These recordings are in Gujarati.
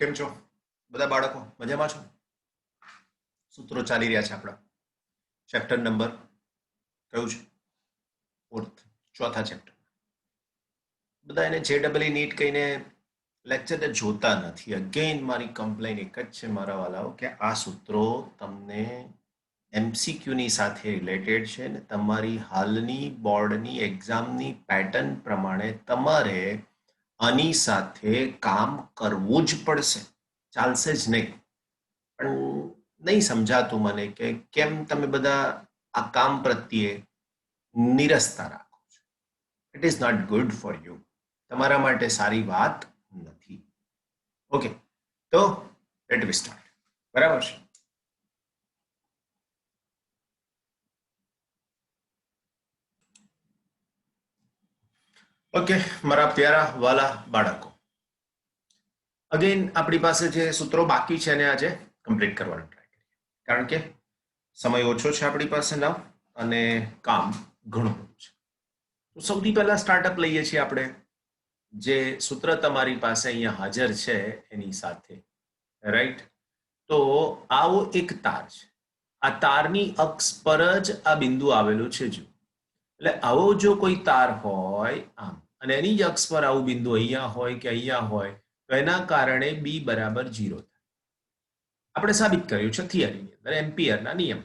કેમ છો બધા બાળકો? મજામાં છો? સૂત્રો ચાલી રહ્યા છે આપણા. ચેપ્ટર નંબર કયું છે? ફોર્થ, ચોથા ચેપ્ટર. બધા એને JEE નીટ કહીને લેક્ચરને જોતા નથી. અગેન મારી કમ્પ્લેન એક જ છે મારા વાલાઓ કે આ સૂત્રો તમને MCQની સાથે રિલેટેડ છે ને તમારી હાલની બોર્ડની એક્ઝામની પેટર્ન પ્રમાણે તમારે આની સાથે કામ કરવું જ પડશે. ચાલશે જ નહીં. પણ નહીં સમજાતું મને કે કેમ તમે બધા આ કામ પ્રત્યે નિરસતા રાખો છો. It is not good for you. તમારા માટે સારી વાત નથી. ઓકે, તો લેટ વી સ્ટાર્ટ. બરાબર છે? ઓકે મારા પ્યારા વાલા બાળકો, અગેન આપણી પાસે જે સૂત્રો બાકી છે એને આજે કમ્પ્લીટ કરવાનો ટ્રાય કરીએ, કારણ કે સમય ઓછો છે આપણી પાસે નામ અને કામ ઘણું બધું છે. તો સૌથી પહેલા સ્ટાર્ટઅપ લઈએ છીએ આપણે જે સૂત્ર તમારી પાસે અહીંયા હાજર છે એની સાથે, રાઈટ? તો આવો એક તાર છે. આ તારની અક્ષ પર જ આ બિંદુ આવેલું છે. જો એટલે આવો જો કોઈ તાર હોય આમ અને એની જ અક્ષ પર આવું બિંદુ અહીંયા હોય કે અહીંયા હોય તો એના કારણે b બરાબર 0 થાય. આપણે સાબિત કર્યું છે થિયરીની અંદર એમ્પિયરના નિયમ.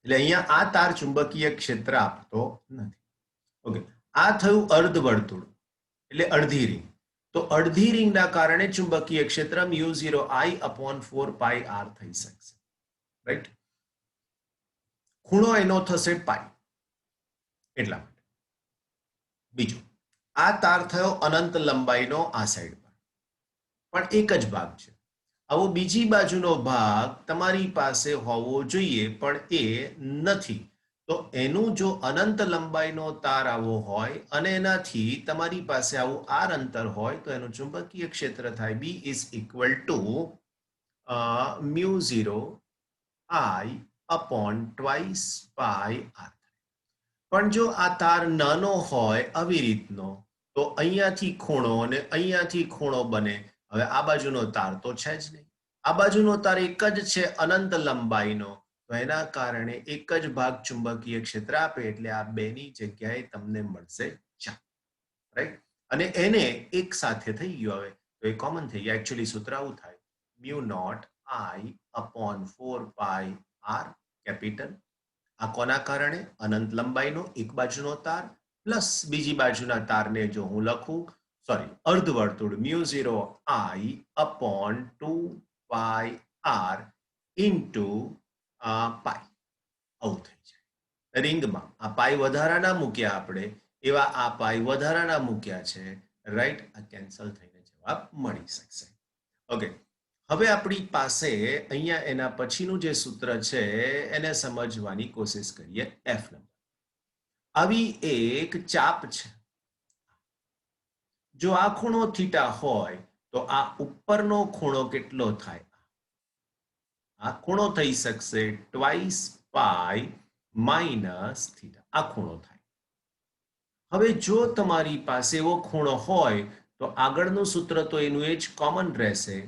એટલે અહીંયા આ તાર ચુંબકીય ક્ષેત્ર આપતો નથી. ઓકે, આ થયું અર્ધવર્તુળ એટલે અડધી રિંગ. તો અડધી રિંગના કારણે ચુંબકીય ક્ષેત્ર μ0I/4πr થઈ શકશે, રાઈટ? ખૂણો એનો થશે પાઈ. એટલા માટે. બીજું, આ તાર થયો અનંત લંબાઈનો આ સાઈડ પર, પણ એક જ ભાગ છે. આવો બીજી બાજુનો ભાગ તમારી પાસે હોવો જોઈએ પણ એ નથી. તો એનું જો અનંત લંબાઈનો તાર આવો હોય અને એનાથી તમારી પાસે આવું આર અંતર હોય તો એનું ચુંબકીય ક્ષેત્ર થાય B is equal to μ0I/2πr. પણ જો આ તાર નાનો હોય આવી રીતનો તો અહીંયાથી ખૂણો અને અહીંયાથી ખૂણો બને. હવે આ બાજુનો તાર તો છે જ નહીં. આ બાજુનો તાર એક જ છે અનંત લંબાઈનો, તો એના કારણે એક જ ભાગ ચુંબકીય ક્ષેત્ર આપે એટલે આ બેની જગ્યાએ તમને મળશે 4, રાઈટ? અને એને એક સાથે થઈ ગયો. હવે તો એ કોમન થઈ ગયા. એકચ્યુઅલી સૂત્ર આવું થાય μ0I/4πr કેપિટલ. આ કોના કારણે? અનંત લંબાઈનો એક બાજુનો તાર પ્લસ બીજી બાજુના તારને જો હું લખું, સોરી, અર્ધવર્તુળ μ0I/2πr ઇન્ટુ પાઈ. આવું થઈ જાય. રિંગમાં આ પાઈ વધારાના મૂક્યા આપણે, એવા આ પાઈ વધારાના મૂક્યા છે, રાઈટ? આ કેન્સલ થઈને જવાબ મળી શકશે. ઓકે, હવે આપણી પાસે અહીંયા એના પછીનું જે સૂત્ર છે એને સમજવાની કોશિશ કરીએ. F નંબર આવી એક ચાપ છે. જો આ ખૂણો થીટા હોય તો આ ઉપરનો ખૂણો કેટલો થાય? આ ખૂણો થઈ શકશે 2π માઇનસ થીટા. આ ખૂણો થાય. હવે જો તમારી પાસે એવો ખૂણો હોય તો આગળનું સૂત્ર તો એનું એ જ કોમન રહેશે.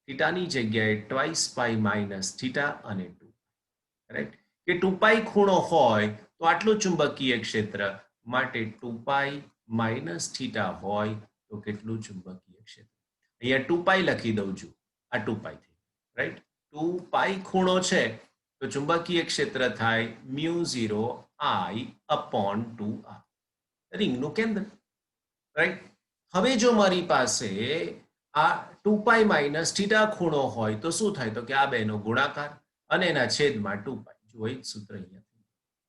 થીટાની જગ્યાએ 2π માઇનસ થીટા અને 2, રાઈટ? કે 2π ખૂણો હોય તો આટલું ચુંબકીય ક્ષેત્ર, માટે 2π માઇનસ થીટા હોય તો કેટલું ચુંબકીય ક્ષેત્ર? અહીંયા 2π લખી દઉં છું. આ 2π થઈ, રાઈટ? 2π ખૂણો છે તો ચુંબકીય ક્ષેત્ર થાય μ0I/2r, રિંગનું કેન્દ્ર, રાઈટ? હવે જો મારી પાસે આ 2π માઇનસ થીટા ખૂણો હોય તો શું થાય? તો કે આ બેનો ગુણાકાર અને એના છેદમાં 2π. જો એક સૂત્ર અહીંયા.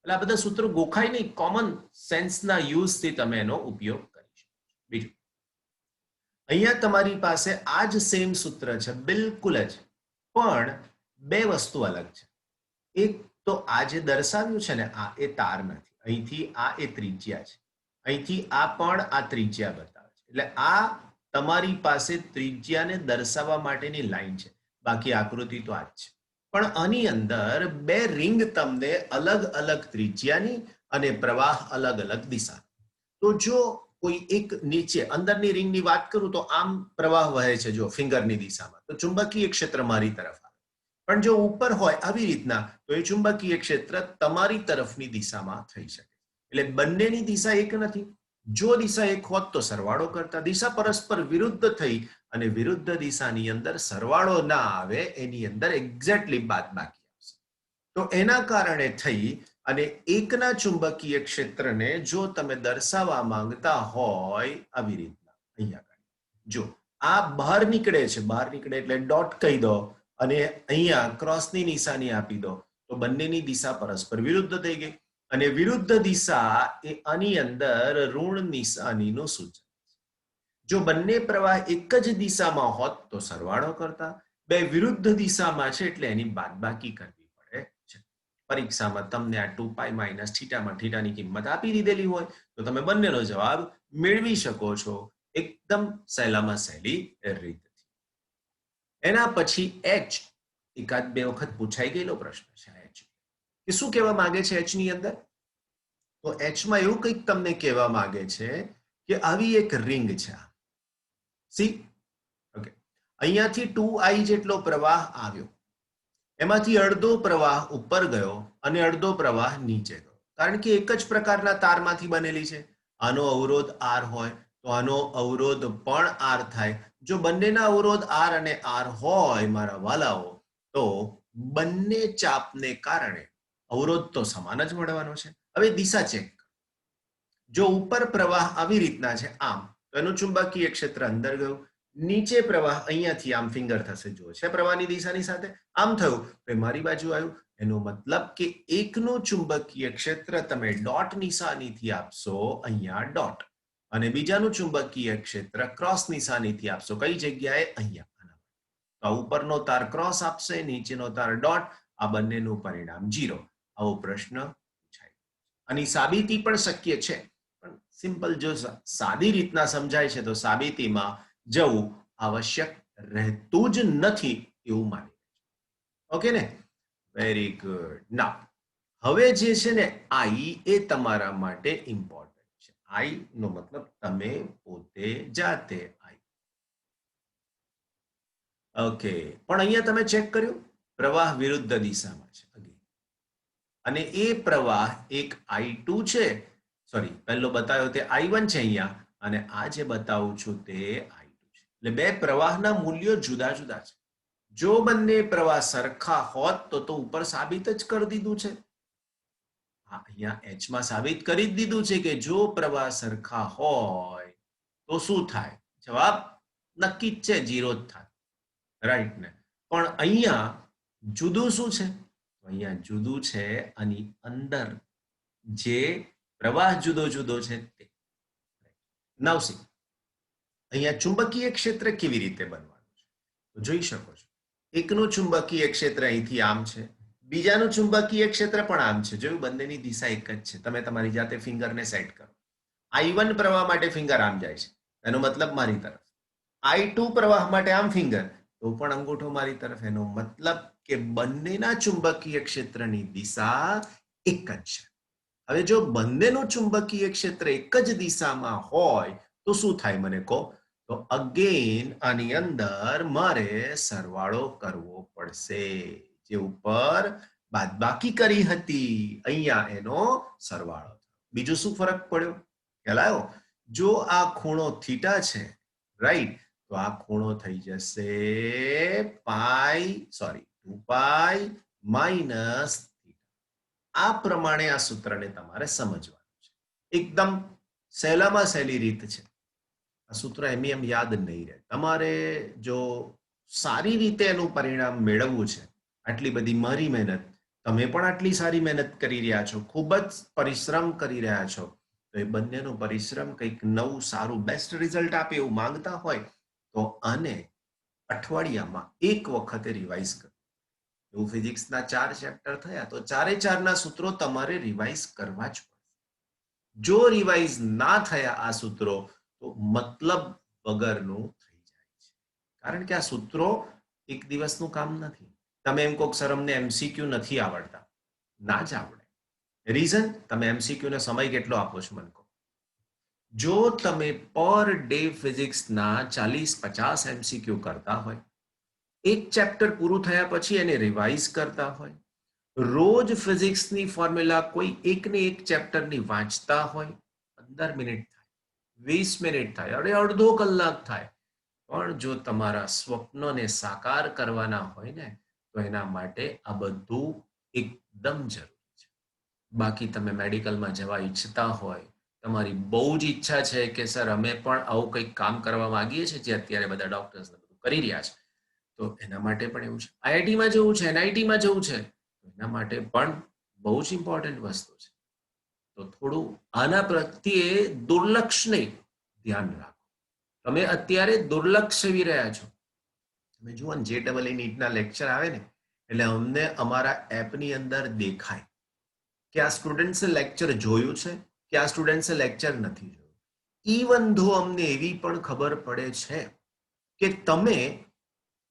એટલે આ બધા સૂત્રો ગોખાય નહીં, કોમન સેન્સના યુઝથી તમે એનો ઉપયોગ કરી શકો. બીજું, અહીંયા તમારી પાસે આ જ સેમ સૂત્ર છે બિલકુલ જ, પણ બે વસ્તુ અલગ છે. એક તો આ જે દર્શાવ્યું છે ને આ એ તાર નથી. અહીંથી આ એ ત્રિજ્યા છે, અહીંથી આ પણ આ ત્રિજ્યા બતાવે છે. એટલે આ તમારી પાસે ત્રિજ્યાને દર્શાવવા માટેની લાઈન છે. બાકી આકૃતિ તો આ જ છે. પણ આની અંદર બે રિંગ તમને અલગ અલગ ત્રિજ્યાની અને પ્રવાહ અલગ અલગ દિશા. તો જો કોઈ એક નીચે અંદરની રિંગની વાત કરું તો આમ પ્રવાહ વહે છે જો ફિંગરની દિશામાં, તો ચુંબકીય ક્ષેત્ર મારી તરફ આવે. પણ જો ઉપર હોય આવી રીતના તો એ ચુંબકીય ક્ષેત્ર તમારી તરફની દિશામાં થઈ શકે. એટલે બંનેની દિશા એક નથી. જો દિશા એક હોત તો સરવાળો કરતા, દિશા પરસ્પર વિરુદ્ધ થઈ અને વિરુદ્ધ દિશાની અંદર સરવાળો ના આવે, એની અંદર એક્ઝેક્ટલી બાદબાકી આવશે. તો એના કારણે થઈ અને એકના ચુંબકીય ક્ષેત્રને જો તમે દર્શાવવા માંગતા હોય આવી રીતના, અહીંયા જો આ બહાર નીકળે છે, બહાર નીકળે એટલે ડોટ કહી દો અને અહીંયા ક્રોસની નિશાની આપી દો, તો બંનેની દિશા પરસ્પર વિરુદ્ધ થઈ ગઈ. અને વિરુદ્ધ દિશા એ આની અંદર ઋણ નિશાનીનું સૂચન. જો બંને પ્રવાહ એક જ દિશામાં હોત તો સરવાળો કરતા, બે વિરુદ્ધ દિશામાં છે એટલે એની બાદબાકી કરવી પડે છે. પરીક્ષામાં તમને આ 2π માઇનસ થીટામાં થીટાની કિંમત આપી દીધેલી હોય તો તમે બંનેનો જવાબ મેળવી શકો છો એકદમ સહેલામાં સહેલી રીતથી. એના પછી એચ એકાદ બે વખત પૂછાઈ ગયેલો પ્રશ્ન છે. એચ કે શું કહેવા માંગે છે એચ ની અંદર? તો એચમાં એવું કંઈક તમને કહેવા માંગે છે કે આવી એક રિંગ છે. સી ઓકે, અહીંયાથી 2I જેટલો પ્રવાહ આવ્યો, એમાંથી અડધો પ્રવાહ ઉપર ગયો અને અડધો પ્રવાહ નીચે ગયો, કારણ કે એક જ પ્રકારના તારમાંથી બનેલી છે. આનો અવરોધ R હોય તો આનો અવરોધ પણ R થાય. જો બંનેના અવરોધ R અને R હોય મારા વાલાઓ, તો બંને ચાપને કારણે અવરોધ તો સમાન જ મળવાનો છે. હવે દિશા ચેક. જો ઉપર પ્રવાહ આવી રીતના છે આમ, તો એનું ચુંબકીય ક્ષેત્ર અંદર ગયું. નીચે પ્રવાહ અહીંયાથી આમ ફિંગર થશે, જો છે પ્રવાહની દિશાની સાથે આમ થયું તો મારી બાજુ આવ્યું. એનો મતલબ કે એકનું ચુંબકીય ક્ષેત્ર તમે ડોટ નિશાનીથી આપશો અહીંયા ડોટ, અને બીજાનું ચુંબકીય ક્ષેત્ર ક્રોસ નિશાનીથી આપશો કઈ જગ્યાએ? અહીંયા. તો ઉપરનો તાર ક્રોસ આપશે, નીચેનો તાર ડોટ, આ બંનેનું પરિણામ 0. આવો પ્રશ્ન પૂછાય. આની સાબિતી પણ શક્ય છે, પણ સિમ્પલ જો સાદી રીતના સમજાય છે તો સાબિતીમાં જવું આવશ્યક રહેતું જ નથી એવું માની. ઓકે ને? Very good. નાઉ હવે જે છે ને આઈ એ તમારા માટે ઇમ્પોર્ટન્ટ છે. આઈ નો મતલબ તમે પોતે જાતે. આઈ ઓકે, પણ અહીંયા તમે ચેક કર્યું પ્રવાહ વિરુદ્ધ દિશામાં છે અને એ પ્રવાહ એક I2 છે, સોરી પહેલો બતાવ્યો તે I1 છે અહીંયા, અને આ જે બતાવું છું તે I2 છે. એટલે બે પ્રવાહના મૂલ્યો જુદા જુદા છે. જો બંને પ્રવાહ સરખા હોત તો ઉપર સાબિત જ કરી દીધું છે. અહીંયા H માં સાબિત કરી જ દીધું છે કે જો પ્રવાહ સરખા હોય તો શું થાય? જવાબ નક્કી જ છે, 0 જ થાય. રાઈટ ને? પણ અહીંયા જુદું શું છે? અહીંયા જુદું છે આની અંદર જે પ્રવાહ જુદો જુદો છે તે. નાઉ સી, અહીંયા ચુંબકીય ક્ષેત્ર કેવી રીતે બનવાનું છે તો જોઈ શકો છો. એકનું ચુંબકીય ક્ષેત્ર અહીંથી આમ છે, બીજાનું ચુંબકીય ક્ષેત્ર પણ આમ છે. જોયું, બંનેની દિશા એક જ છે. તમે તમારી જાતે ફિંગરને સેટ કરો. I1 પ્રવાહ માટે ફિંગર આમ જાય છે, એનો મતલબ મારી તરફ. I2 પ્રવાહ માટે આમ ફિંગર, તો પણ અંગૂઠો મારી તરફ. એનો મતલબ કે બંનેના ચુંબકીય ક્ષેત્રની દિશા એક જ છે. હવે જો બંનેનું ચુંબકીય ક્ષેત્ર એક જ દિશામાં હોય તો શું થાય મને કહો? તો અગેન આની અંદર મારે સરવાળો કરવો પડશે. જે ઉપર બાદબાકી કરી હતી અહીંયા એનો સરવાળો. બીજું શું ફરક પડ્યો? ખ્યાલ આવ્યો? જો આ ખૂણો થીટા છે, રાઈટ, તો આ ખૂણો થઈ જશે 2π માઇનસ થીટા. આ પ્રમાણે આ સૂત્રને તમારે સમજવાનું છે. એકદમ સહેલામાં સહેલી રીત છે. આ સૂત્ર એમ યાદ નહીં રહે. તમારે જો સારી રીતે એનું પરિણામ મેળવવું છે, આટલી બધી મારી મહેનત, તમે પણ આટલી સારી મહેનત કરી રહ્યા છો, ખૂબ જ પરિશ્રમ કરી રહ્યા છો, તો એ બંનેનો પરિશ્રમ કંઈક નવું સારું બેસ્ટ રિઝલ્ટ આપે એવું માંગતા હોય તો આને અઠવાડિયામાં એક વખતે રિવાઇઝ કરો. એવું ફિઝિક્સના 4 ચેપ્ટર થયા તો 4 સૂત્રો તમારે રિવાઇઝ કરવા જ પડશે. જો રિવાઇઝ ના થયા આ સૂત્રો તો મતલબ વગરનું થઈ જાય છે. કારણ કે આ સૂત્રો એક દિવસનું કામ નથી. તમે એમ કહો સર અમને MCQ નથી આવડતા, ના જ આવડે. રીઝન, તમે MCQ ને સમય કેટલો આપો છો મને કહો? જો તમે પર ડે ફિઝિક્સના 40-50 MCQ કરતા હોય, એક ચેપ્ટર પૂરું થયા પછી એને રિવાઇઝ કરતા હોય, રોજ ફિઝિક્સની ફોર્મ્યુલા કોઈ એકને એક ચેપ્ટરની વાંચતા હોય, 15 મિનિટ થાય, 20 મિનિટ થાય, અડધો કલાક થાય, પણ જો તમારા સ્વપ્નોને સાકાર કરવાના હોય ને તો એના માટે આ બધું એકદમ જરૂરી છે. બાકી તમે મેડિકલમાં જવા ઈચ્છતા હોય, તમારી બહુ જ ઈચ્છા છે કે સર અમે પણ આવું કંઈક કામ કરવા માંગીએ છીએ જે અત્યારે બધા ડોક્ટર્સ કરી રહ્યા છે, તો એના માટે પણ એવું છે. આઈઆઈટીમાં જવું છે, એનઆઈટીમાં જવું છે, એના માટે પણ બહુ જ ઇમ્પોર્ટન્ટ વસ્તુ છે. તો થોડું આના પ્રત્યે દુર્લક્ષ નહીં, ધ્યાન રાખો. તમે અત્યારે દુર્લક્ષ સેવી રહ્યા છો. તમે જુઓ ને JEE નીટના લેક્ચર આવે ને એટલે અમને અમારા એપની અંદર દેખાય કે આ સ્ટુડન્ટ્સે લેક્ચર જોયું છે કે આ સ્ટુડન્ટ્સે લેક્ચર નથી જોયું. ઇવન ધો અમને એવી પણ ખબર પડે છે કે તમે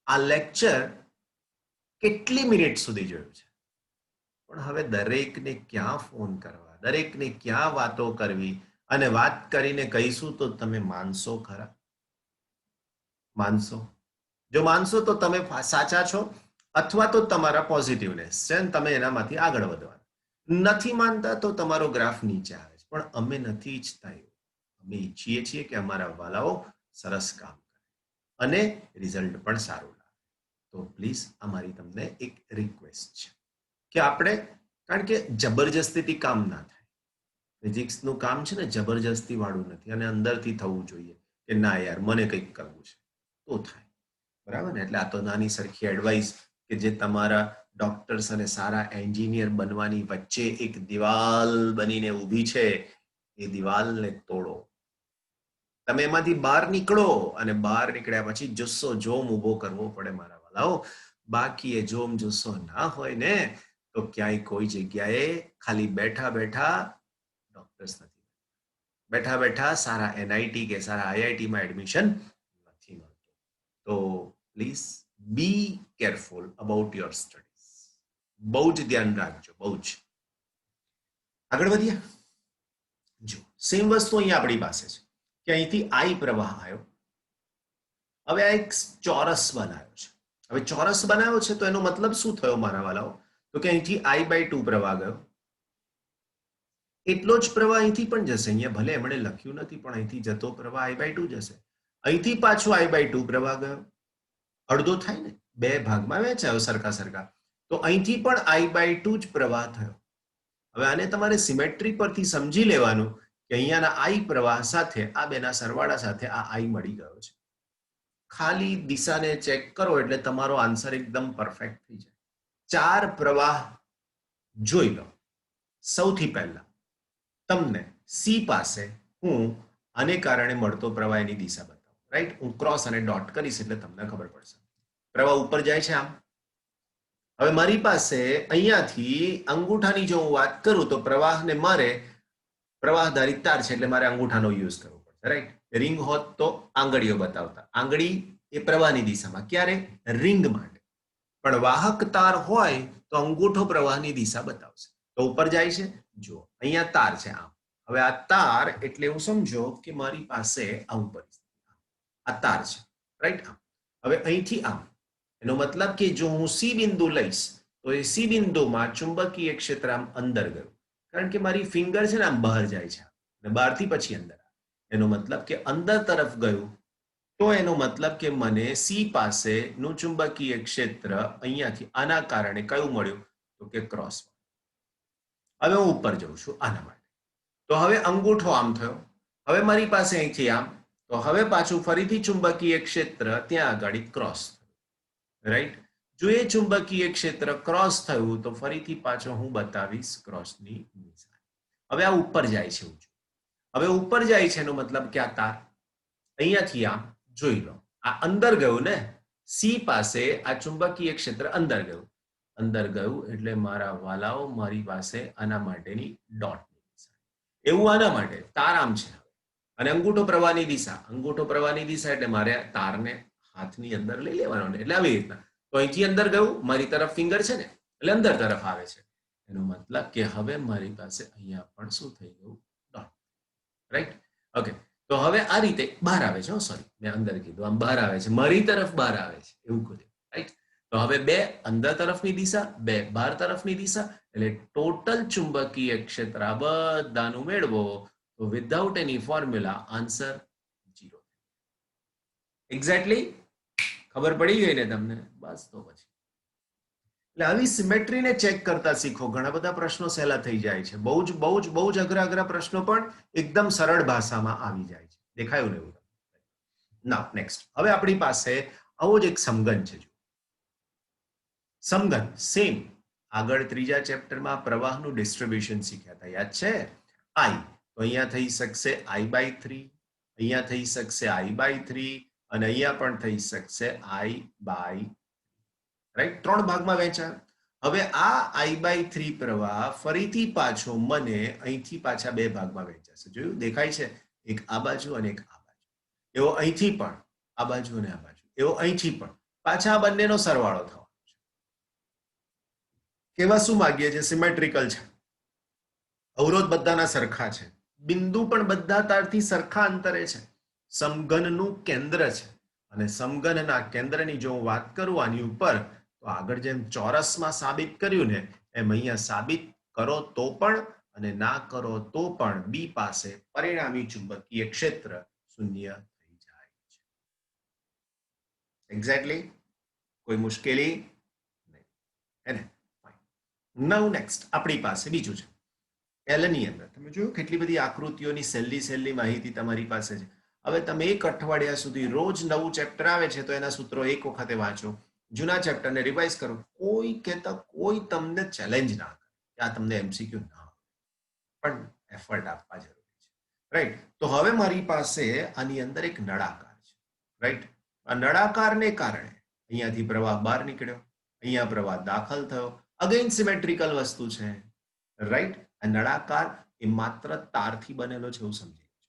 આ લેક્ચર કેટલી મિનિટ સુધી જોયું છે. પણ હવે દરેકને ક્યાં ફોન કરવા, દરેકને ક્યાં વાતો કરવી, અને વાત કરીને કહીશું તો તમે માનશો ખરા? માનશો? જો માનશો તો તમે સાચા છો, અથવા તો તમારા પોઝિટિવનેસ છે તમે એનામાંથી આગળ વધવા. નથી માનતા તો તમારો ગ્રાફ નીચે આવે છે. પણ અમે નથી ઈચ્છતા એવું. અમે ઈચ્છીએ છીએ કે અમારા વાલાઓ સરસ કામ કરે અને રિઝલ્ટ પણ સારું લાવે. તો પ્લીઝ અમારી તમને એક રિક્વેસ્ટ છે કે આપણે, કારણ કે જબરજસ્તીથી કામ ના થાય. ફિઝિક્સનું કામ છે ને જબરજસ્તી વાળું નથી, અને અંદરથી થવું જોઈએ કે ના યાર મને કંઈક કરવું છે તો થાય. બરાબર ને? એટલે આ તો નાની સરખી એડવાઇસ કે જે તમારા ડોક્ટર્સ અને સારા એન્જિનિયર બનવાની વચ્ચે એક દિવાલ બનીને ઊભી છે, એ દિવાલને તોડો. તમે એમાંથી બહાર નીકળો, અને બહાર નીકળ્યા પછી જુસ્સો જોમ ઊભો કરવો પડે મારા વાલાઓ. બાકી એ જોમ જુસ્સો ના હોય ને તો ક્યાંય કોઈ જગ્યાએ ખાલી બેઠા બેઠા ડોક્ટર્સ નથી, બેઠા બેઠા સારા એનઆઈટી કે સારા આઈઆઈટીમાં એડમિશન નથી મળતું. તો please be careful about your studies. બહુ જ ધ્યાન રાખજો, બહુ જ. આગળ વધીએ. જો સેમ વસ્તુ અહીંયા આપણી પાસે છે કે અહીંથી આઈ પ્રવાહ આવ્યો. હવે આ એક ચોરસ બનાવ્યો છે. હવે ચોરસ બનાવ્યો છે તો એનો મતલબ શું થયો મારા વાલાઓ? તો કે અહીંથી I/2 પ્રવાહ ગયો. એટલો જ પ્રવાહ અહીંથી પણ જશે. અહીંયા ભલે એમણે લખ્યું નથી, પણ અહીંથી જતો પ્રવાહ I/2 જશે. અહીંથી પાછો I/2 પ્રવાહ ગયો. અડધો થાય ને, બે ભાગમાં વહેંચાયો સરખા સરખા. તો અહીંથી પણ I/2 જ પ્રવાહ થયો. હવે આને તમારે સિમેટ્રી પરથી સમજી લેવાનું કે અહીંયાના I પ્રવાહ સાથે આ બેના સરવાળા સાથે આ I મળી ગયો છે. ખાલી દિશાને ચેક કરો એટલે તમારો આન્સર એકદમ પરફેક્ટ થઈ જાય. ચાર પ્રવાહ જોઈ લો. સૌથી પહેલા તમને C પાસે હું આને કારણે મળતો પ્રવાહ એની દિશા બતાવું. રાઈટ? હું ક્રોસ અને ડોટ કરીશ એટલે તમને ખબર પડશે. પ્રવાહ ઉપર જાય છે આમ. હવે મારી પાસે અહીંયાથી અંગૂઠાની જો હું વાત કરું તો પ્રવાહને મારે પ્રવાહધારિત તાર છે એટલે મારે અંગૂઠાનો યુઝ કરવો પડશે. રાઈટ? રિંગ હોત તો આંગળીઓ બતાવતા. આંગળી એ પ્રવાહની દિશામાં. ક્યારે? રિંગ માટે. પણ વાહક તાર હોય તો અંગૂઠો પ્રવાહની દિશા બતાવશે. તો ઉપર જાય છે. જો અહીંયા તાર છે આમ. હવે આ તાર એટલે એવું સમજો કે મારી પાસે આવું પરિસ્થિતિ. આ તાર છે. રાઈટ? આમ. હવે અહીંથી આમ. એનો મતલબ કે જો હું C બિંદુ લઈશ તો એ C બિંદુમાં ચુંબકીય ક્ષેત્ર આમ અંદર ગયું. કારણ કે મારી ફિંગર છે ને આમ બહાર જાય છે, અને બહારથી પછી અંદર. એનો મતલબ કે અંદર તરફ ગયું, તો એનો મતલબ કે મને C પાસેનું ચુંબકીય ક્ષેત્ર અહીંયાથી આના કારણે કયું મળ્યું? તો કે ક્રોસ. હવે હું ઉપર જઉં છું આના માટે. તો હવે અંગૂઠો આમ થયો. હવે મારી પાસે અહીંથી આમ. તો હવે પાછું ફરીથી ચુંબકીય ક્ષેત્ર ત્યાં આગળ ક્રોસ. રાઈટ? જો એ ચુંબકીય ક્ષેત્ર ક્રોસ થયું તો ફરીથી પાછો હું બતાવીશ ક્રોસની નિશાની. હવે આ ઉપર જાય છે. હવે ઉપર જાય છે એનો મતલબ કે આ તાર અહીંયાથી આમ જોઈ લો. આ અંદર ગયું ને, C પાસે આ ચુંબકીય ક્ષેત્ર અંદર ગયું. અંદર ગયું એટલે મારા વાલાઓ મારી પાસે આના માટેની ડોટ. એવું આના માટે તાર આમ છે, અને અંગૂઠો પ્રવાહની દિશા. અંગૂઠો પ્રવાહની દિશા એટલે મારે તારને હાથની અંદર લઈ લેવાનો, એટલે આવી રીતના. તો અહીંથી અંદર ગયું, મારી તરફ ફિંગર છે ને એટલે અંદર તરફ આવે છે. એનો મતલબ કે હવે મારી પાસે અહીંયા પણ શું થઈ ગયું? ડોટ. રાઈટ? ઓકે. હવે આ રીતે બહાર આવે છે, સોરી મેં અંદર કીધું, આમ બહાર આવે છે, મારી તરફ બહાર આવે છે એવું કહ્યું, રાઈટ? તો હવે બે અંદર તરફની દિશા, બે બહાર તરફની દિશા, એટલે ટોટલ ચુંબકીય ક્ષેત્ર આ બધાનું મેળવો તો વિધાઉટ એની ફોર્મ્યુલા આન્સર 0. એક્ઝેક્ટલી ખબર પડી ગઈ ને તમને? બસ તો પછી એટલે આવી સિમેટ્રીને ચેક કરતા શીખો, ઘણા બધા પ્રશ્નો સહેલા થઈ જાય છે. બહુ જ અઘરા પ્રશ્નો પણ એકદમ સરળ ભાષામાં આવી જાય છે. દેખાયું ને એવું? ના, નેક્સ્ટ. હવે આપણી પાસે આવો જ એક સમઘન છે. સમઘન સેમ આગળ ત્રીજા ચેપ્ટરમાં પ્રવાહનું ડિસ્ટ્રીબ્યુશન શીખ્યા હતા, યાદ છે? આઈ તો અહીંયા થઈ શકશે I/3, અહીંયા થઈ શકશે I/3 અને અહીંયા પણ થઈ શકશે I/, રાઈટ? 3 ભાગમાં વહેંચાય. હવે આ I/3 પ્રવાહ ફરીથી પાછો મને અહીંથી પાછા 2 ભાગમાં વહેંચાશે. જોયું? દેખાય છે? એક આ બાજુ અને એક આ બાજુ. એવો અહીંથી પણ આ બાજુ અને આ બાજુ, એવો અહીંથી પણ પાછા આ બંનેનો સરવાળો થવાનો છે. કેવા શું માગીએ છે? સિમેટ્રિકલ છે, અવરોધ બધાના સરખા છે, બિંદુ પણ બધા તારથી સરખા અંતરે છે, સમઘનનું કેન્દ્ર છે, અને સમઘનના કેન્દ્રની જો હું વાત કરું આની ઉપર, તો આગળ જેમ ચોરસમાં સાબિત કર્યું ને એમ અહીંયા સાબિત કરો તો પણ અને ના કરો તો પણ બી પાસે પરિણામી ચુંબકીય ક્ષેત્ર શૂન્ય થઈ જાય છે. એક્ઝેક્ટલી કોઈ મુશ્કેલી નહીં, હે ને? નાઉ નેક્સ્ટ આપણી પાસે બીજું છે એલ ની અંદર. તમે જોયું કેટલી બધી આકૃતિઓની સહેલી માહિતી તમારી પાસે છે. હવે તમે એક અઠવાડિયા સુધી રોજ નવું ચેપ્ટર આવે છે તો એના સૂત્રો એક વખતે વાંચો, જૂના ચેપ્ટરને રિવાઇઝ કરો. કોઈ તમને ચેલેન્જ ના કરે કે આ તમને MCQ ના, પણ એફર્ટ આપવા જરૂરી છે, રાઈટ? તો હવે મારી પાસે આની અંદર એક નળાકાર છે, રાઈટ? આ નળાકારને કારણે અહીંયાથી પ્રવાહ બહાર નીકળ્યો, અહીંયા પ્રવાહ દાખલ થયો, અગેન સિમેટ્રિકલ વસ્તુ છે, રાઈટ? આ નળાકાર એ માત્ર તારથી બનેલો છે એવું સમજી લેજો,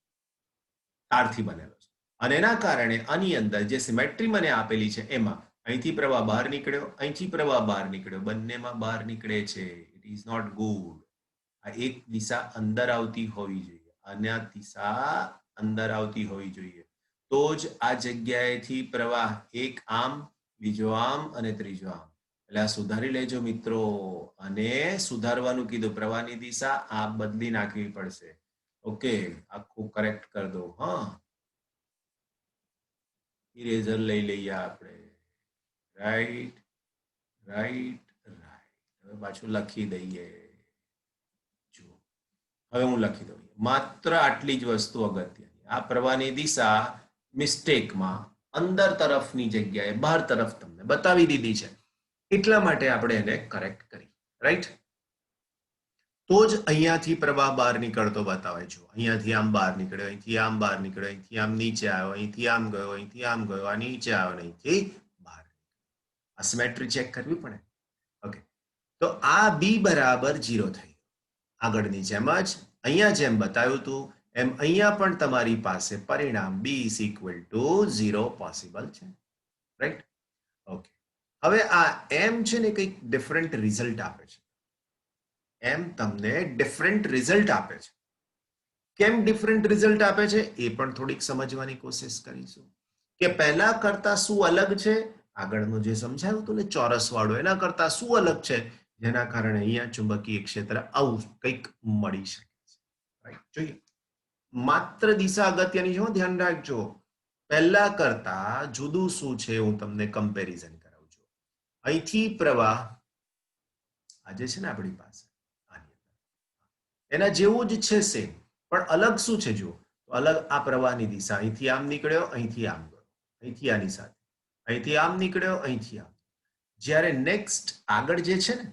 તારથી બનેલો છે, અને એના કારણે આની અંદર જે સિમેટ્રી મને આપેલી છે એમાં અહીંથી પ્રવાહ બહાર નીકળ્યો, અહીંથી પ્રવાહ બહાર નીકળ્યો, બંનેમાં બહાર નીકળે છે. It is not good. આ એક દિશા અંદર આવતી હોવી જોઈએ, અને આ દિશા અંદર આવતી હોવી જોઈએ, તો જ આ જગ્યાએથી પ્રવાહ એક આમ, બીજો આમ અને ત્રીજો આમ. એટલે આ સુધારી લેજો મિત્રો. અને સુધારવાનું કીધું, પ્રવાહની દિશા આ બદલી નાખવી પડશે. ઓકે, આખું કરેક્ટ કરી દો. હા, ઇરેઝર લઈ લઈએ આપણે. Right right right. હવે પાછું લખી દઈએ. જુઓ, હવે હું લખી દઉં. માત્ર આટલી જ વસ્તુ અગત્યની, આ પ્રવાહની દિશા મિસ્ટેકમાં અંદર તરફની જગ્યાએ બહાર તરફ તમને બતાવી દીધી છે, એટલા માટે આપણે એને કરેક્ટ કરી, રાઈટ? તો જ અહીંયાથી પ્રવાહ બહાર નીકળતો બતાવે છે. અહીંયાથી આમ બહાર નીકળ્યો, અહીંથી આમ બહાર નીકળ્યો, અહીંથી આમ નીચે આવ્યો, અહીંથી આમ ગયો, અહીંથી આમ ગયો, આ નીચે આવ્યો, અહીંથી બહાર. આ સિમેટ્રી ચેક કરવી પડે. ઓકે, તો આ બી બરાબર 0 થઈ. આગળની જેમ જ અહીંયા જેમ બતાવ્યું હતું એમ અહીંયા પણ તમારી પાસે પરિણામ b = 0 પોસિબલ છે, રાઈટ? ઓકે, હવે આ m છે ને કંઈક ડિફરન્ટ રિઝલ્ટ આપે છે. એમ તમને ડિફરન્ટ રિઝલ્ટ આપે છે. કેમ ડિફરન્ટ રિઝલ્ટ આપે છે એ પણ થોડીક સમજવાની કોશિશ કરીશું, કે પહેલા કરતા શું અલગ છે. આગળનું જે સમજાયું હતું ને ચોરસ વાળું, એના કરતા શું અલગ છે જેના કારણે અહીંયા ચુંબકીય ક્ષેત્ર આવું કંઈક મળી શકે છે, રાઈટ? જોઈએ, માત્ર દિશા અગત્યની છે, ધ્યાન રાખજો. પહેલા કરતા જુદું શું છે હું તમને કમ્પેરિઝન કરાવું છું. અહીંથી પ્રવાહ આજે છે ને આપણી પાસે એના જેવું જ છે સેમ, પણ અલગ શું છે જુઓ. અલગ આ પ્રવાહની દિશા, અહીંથી આમ નીકળ્યો, અહીંથી આમ ગયો, અહીંથી આની સાથે, અહીંથી આમ નીકળ્યો, અહીંથી આમ. જ્યારે નેક્સ્ટ આગળ જે છે ને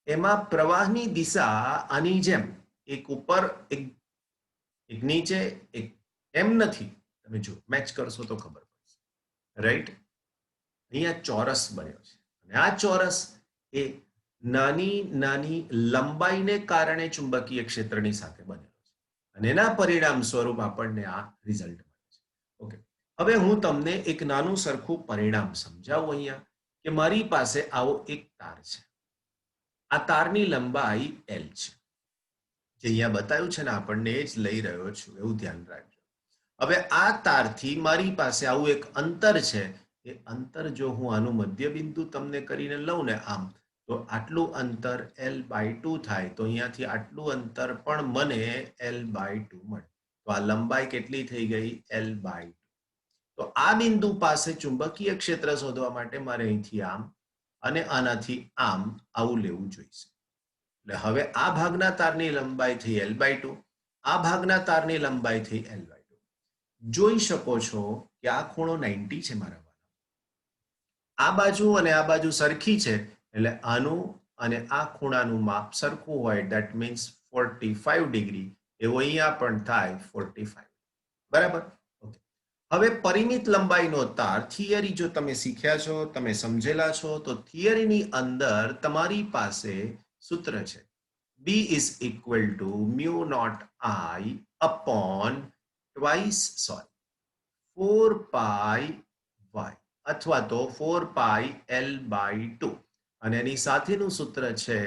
એમાં પ્રવાહની દિશા આની જેમ એક ઉપર એક નીચે એક, એમ નથી. તમે જો મેચ કરશો તો ખબર પડશે, રાઈટ? અહીંયા ચોરસ બન્યો છે, અને આ ચોરસ એ નાની નાની લંબાઈને કારણે ચુંબકીય ક્ષેત્રની સાથે બનેલો છે, અને એના પરિણામ સ્વરૂપ આપણને આ રિઝલ્ટ મળે છે. ઓકે, હવે હું તમને એક નાનું સરખું પરિણામ સમજાવું અહીંયા, કે મારી પાસે આવો એક તાર છે. આ તારની લંબાઈ L છે. જે અહીંયા બતાવ્યું છે ને આપણને એ જ લઈ રહ્યો છું, એવું ધ્યાન રાખજો. હવે આ તારથી મારી પાસે આવું એક અંતર છે. એ અંતર જો હું આનું મધ્યબિંદુ તમને કરીને લઉં ને આમ, તો આટલું અંતર L/2 થાય, તો અહીંયાથી આટલું અંતર પણ મને L/2 મળે. તો આ લંબાઈ કેટલી થઈ ગઈ? L/2. તો આ બિંદુ પાસે ચુંબકીય ક્ષેત્ર શોધવા માટે મારે અહીંથી આમ અને આનાથી આમ આવું લેવું જોઈશે. એટલે હવે આ ભાગના તારની લંબાઈ થઈ L/2, આ ભાગના તારની લંબાઈ થઈ L/2. જોઈ શકો છો કે આ ખૂણો 90 છે મારા વાલા. આ બાજુ અને આ બાજુ સરખી છે, એટલે આનું અને આ ખૂણાનું માપ સરખું હોય, ધેટ મીન્સ 45 ડિગ્રી. એવો અહીંયા પણ થાય 45. બરાબર? ઓકે. હવે પરિમિત લંબાઈનો તાર થિયરી જો તમે શીખ્યા છો, તમે સમજેલા છો, તો થિયરીની અંદર તમારી પાસે સૂત્ર છે B is equal to mu naught I upon 4 pi y અથવા તો 4 pi L/2. અને એની સાથેનું સૂત્ર છે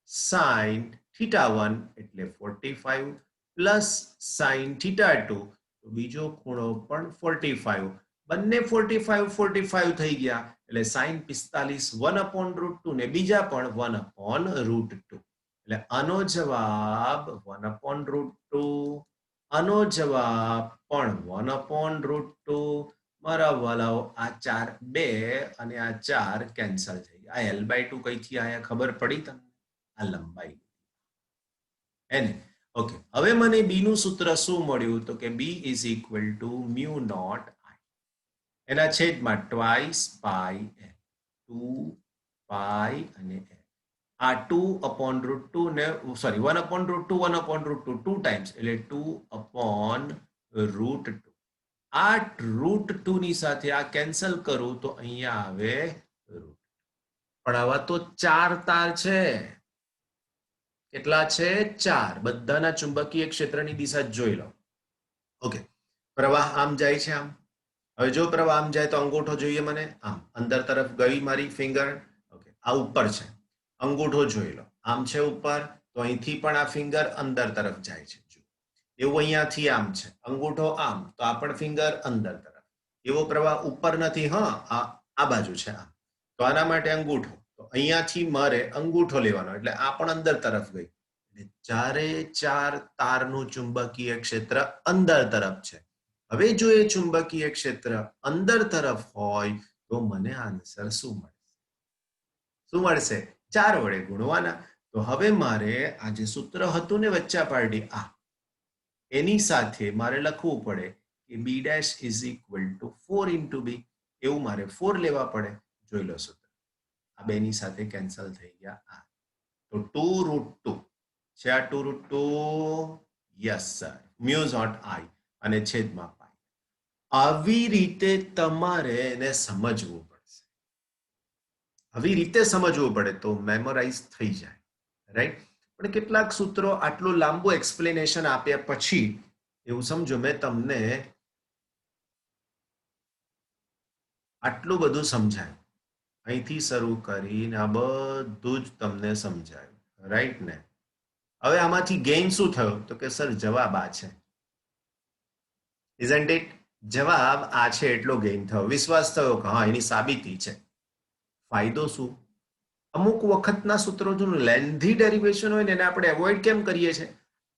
sin θ1 એટલે 45 પ્લસ sin θ2, તો બીજો ખૂણો પણ 45. બંને 45 થઈ ગયા, એટલે sin 45 1/√2 ને બીજા પણ 1/√2. એટલે આનો જવાબ 1/√2, આનો જવાબ પણ 1/√2. મારા વાલાઓ, આ 4 2 અને આ 4 કેન્સલ થઈ ગયા. આ L/2 કઈથી આયા ખબર પડી તમને? આ લંબાઈ એને. ઓકે, હવે મને B નું સૂત્ર શું મળ્યું? તો કે B is equal to mu naught I એના છેદમાં 2 pi L, 2 pi અને L. આ 2/√2 ને સોરી 1/√2 1/√2 2 ટાઈમ્સ, એટલે 2/√2. આ √2 ની સાથે આ કેન્સલ કરું તો અહીંયા આવે √. પણ આવા તો 4 તાર છે. કેટલા છે? 4. બધાના ચુંબકીય ક્ષેત્રની દિશા જોઈ લો. ઓકે, પ્રવાહ આમ જાય છે આમ. હવે જો પ્રવાહ આમ જાય તો અંગૂઠો જોઈએ મને આમ, અંદર તરફ ગઈ મારી ફિંગર. ઓકે, આ ઉપર છે, અંગૂઠો જોઈ લો, આમ છે ઉપર, તો અહીંથી પણ આ ફિંગર અંદર તરફ જાય છે. એવું અહીંયાથી આમ છે, અંગૂઠો આમ, તો આ પણ ફિંગર અંદર તરફ. એવો પ્રવાહ ઉપર નથી, હા આ બાજુ છે આમ, તો આના માટે અંગૂઠો. તો અહીંયાથી મારે અંગૂઠો લેવાનો, એટલે આ પણ અંદર તરફ ગઈ. એટલે 4 તારનું ચુંબકીય ક્ષેત્ર અંદર તરફ છે. હવે જો એ ચુંબકીય ક્ષેત્ર અંદર તરફ હોય તો મને આન્સર શું મળશે? શું મળશે? 4 વડે ગુણવાના. તો હવે મારે આ જે સૂત્ર હતું ને વચ્ચા પાર્ટી, આ એની સાથે મારે લખવું પડે કે B' is equal to 4 into B. એવું મારે 4 લેવા પડે. જોઈ લો સૂત્ર, આ બેની સાથે કેન્સલ થઈ ગયા. તો 2√2 છે, આ 2√2. Yes sir, mu naught I અને છેદમાં પાઈ. આવી રીતે તમારે એને સમજવું પડશે. આવી રીતે સમજવું પડે તો મેમોરાઇઝ થઈ જાય, રાઈટ? પણ કેટલાક સૂત્રો આટલું લાંબુ એક્સપ્લેનેશન આપ્યા પછી એવું સમજો મેં તમને આટલું બધું સમજાયું, અહીંથી શરૂ કરીને આ બધું જ તમને સમજાયું, રાઈટ ને? હવે આમાંથી ગેઇન શું થયો? તો કે સર જવાબ આ છે. Isn't it? જવાબ આ છે એટલો ગેઇન થયો. વિશ્વાસ થયો કે હા એની સાબિતી છે. ફાયદો શું? અમુક વખતના સૂત્રો જો લેન્ધી ડેરિવેશન હોય ને એને આપણે એવોઇડ કેમ કરીએ છીએ?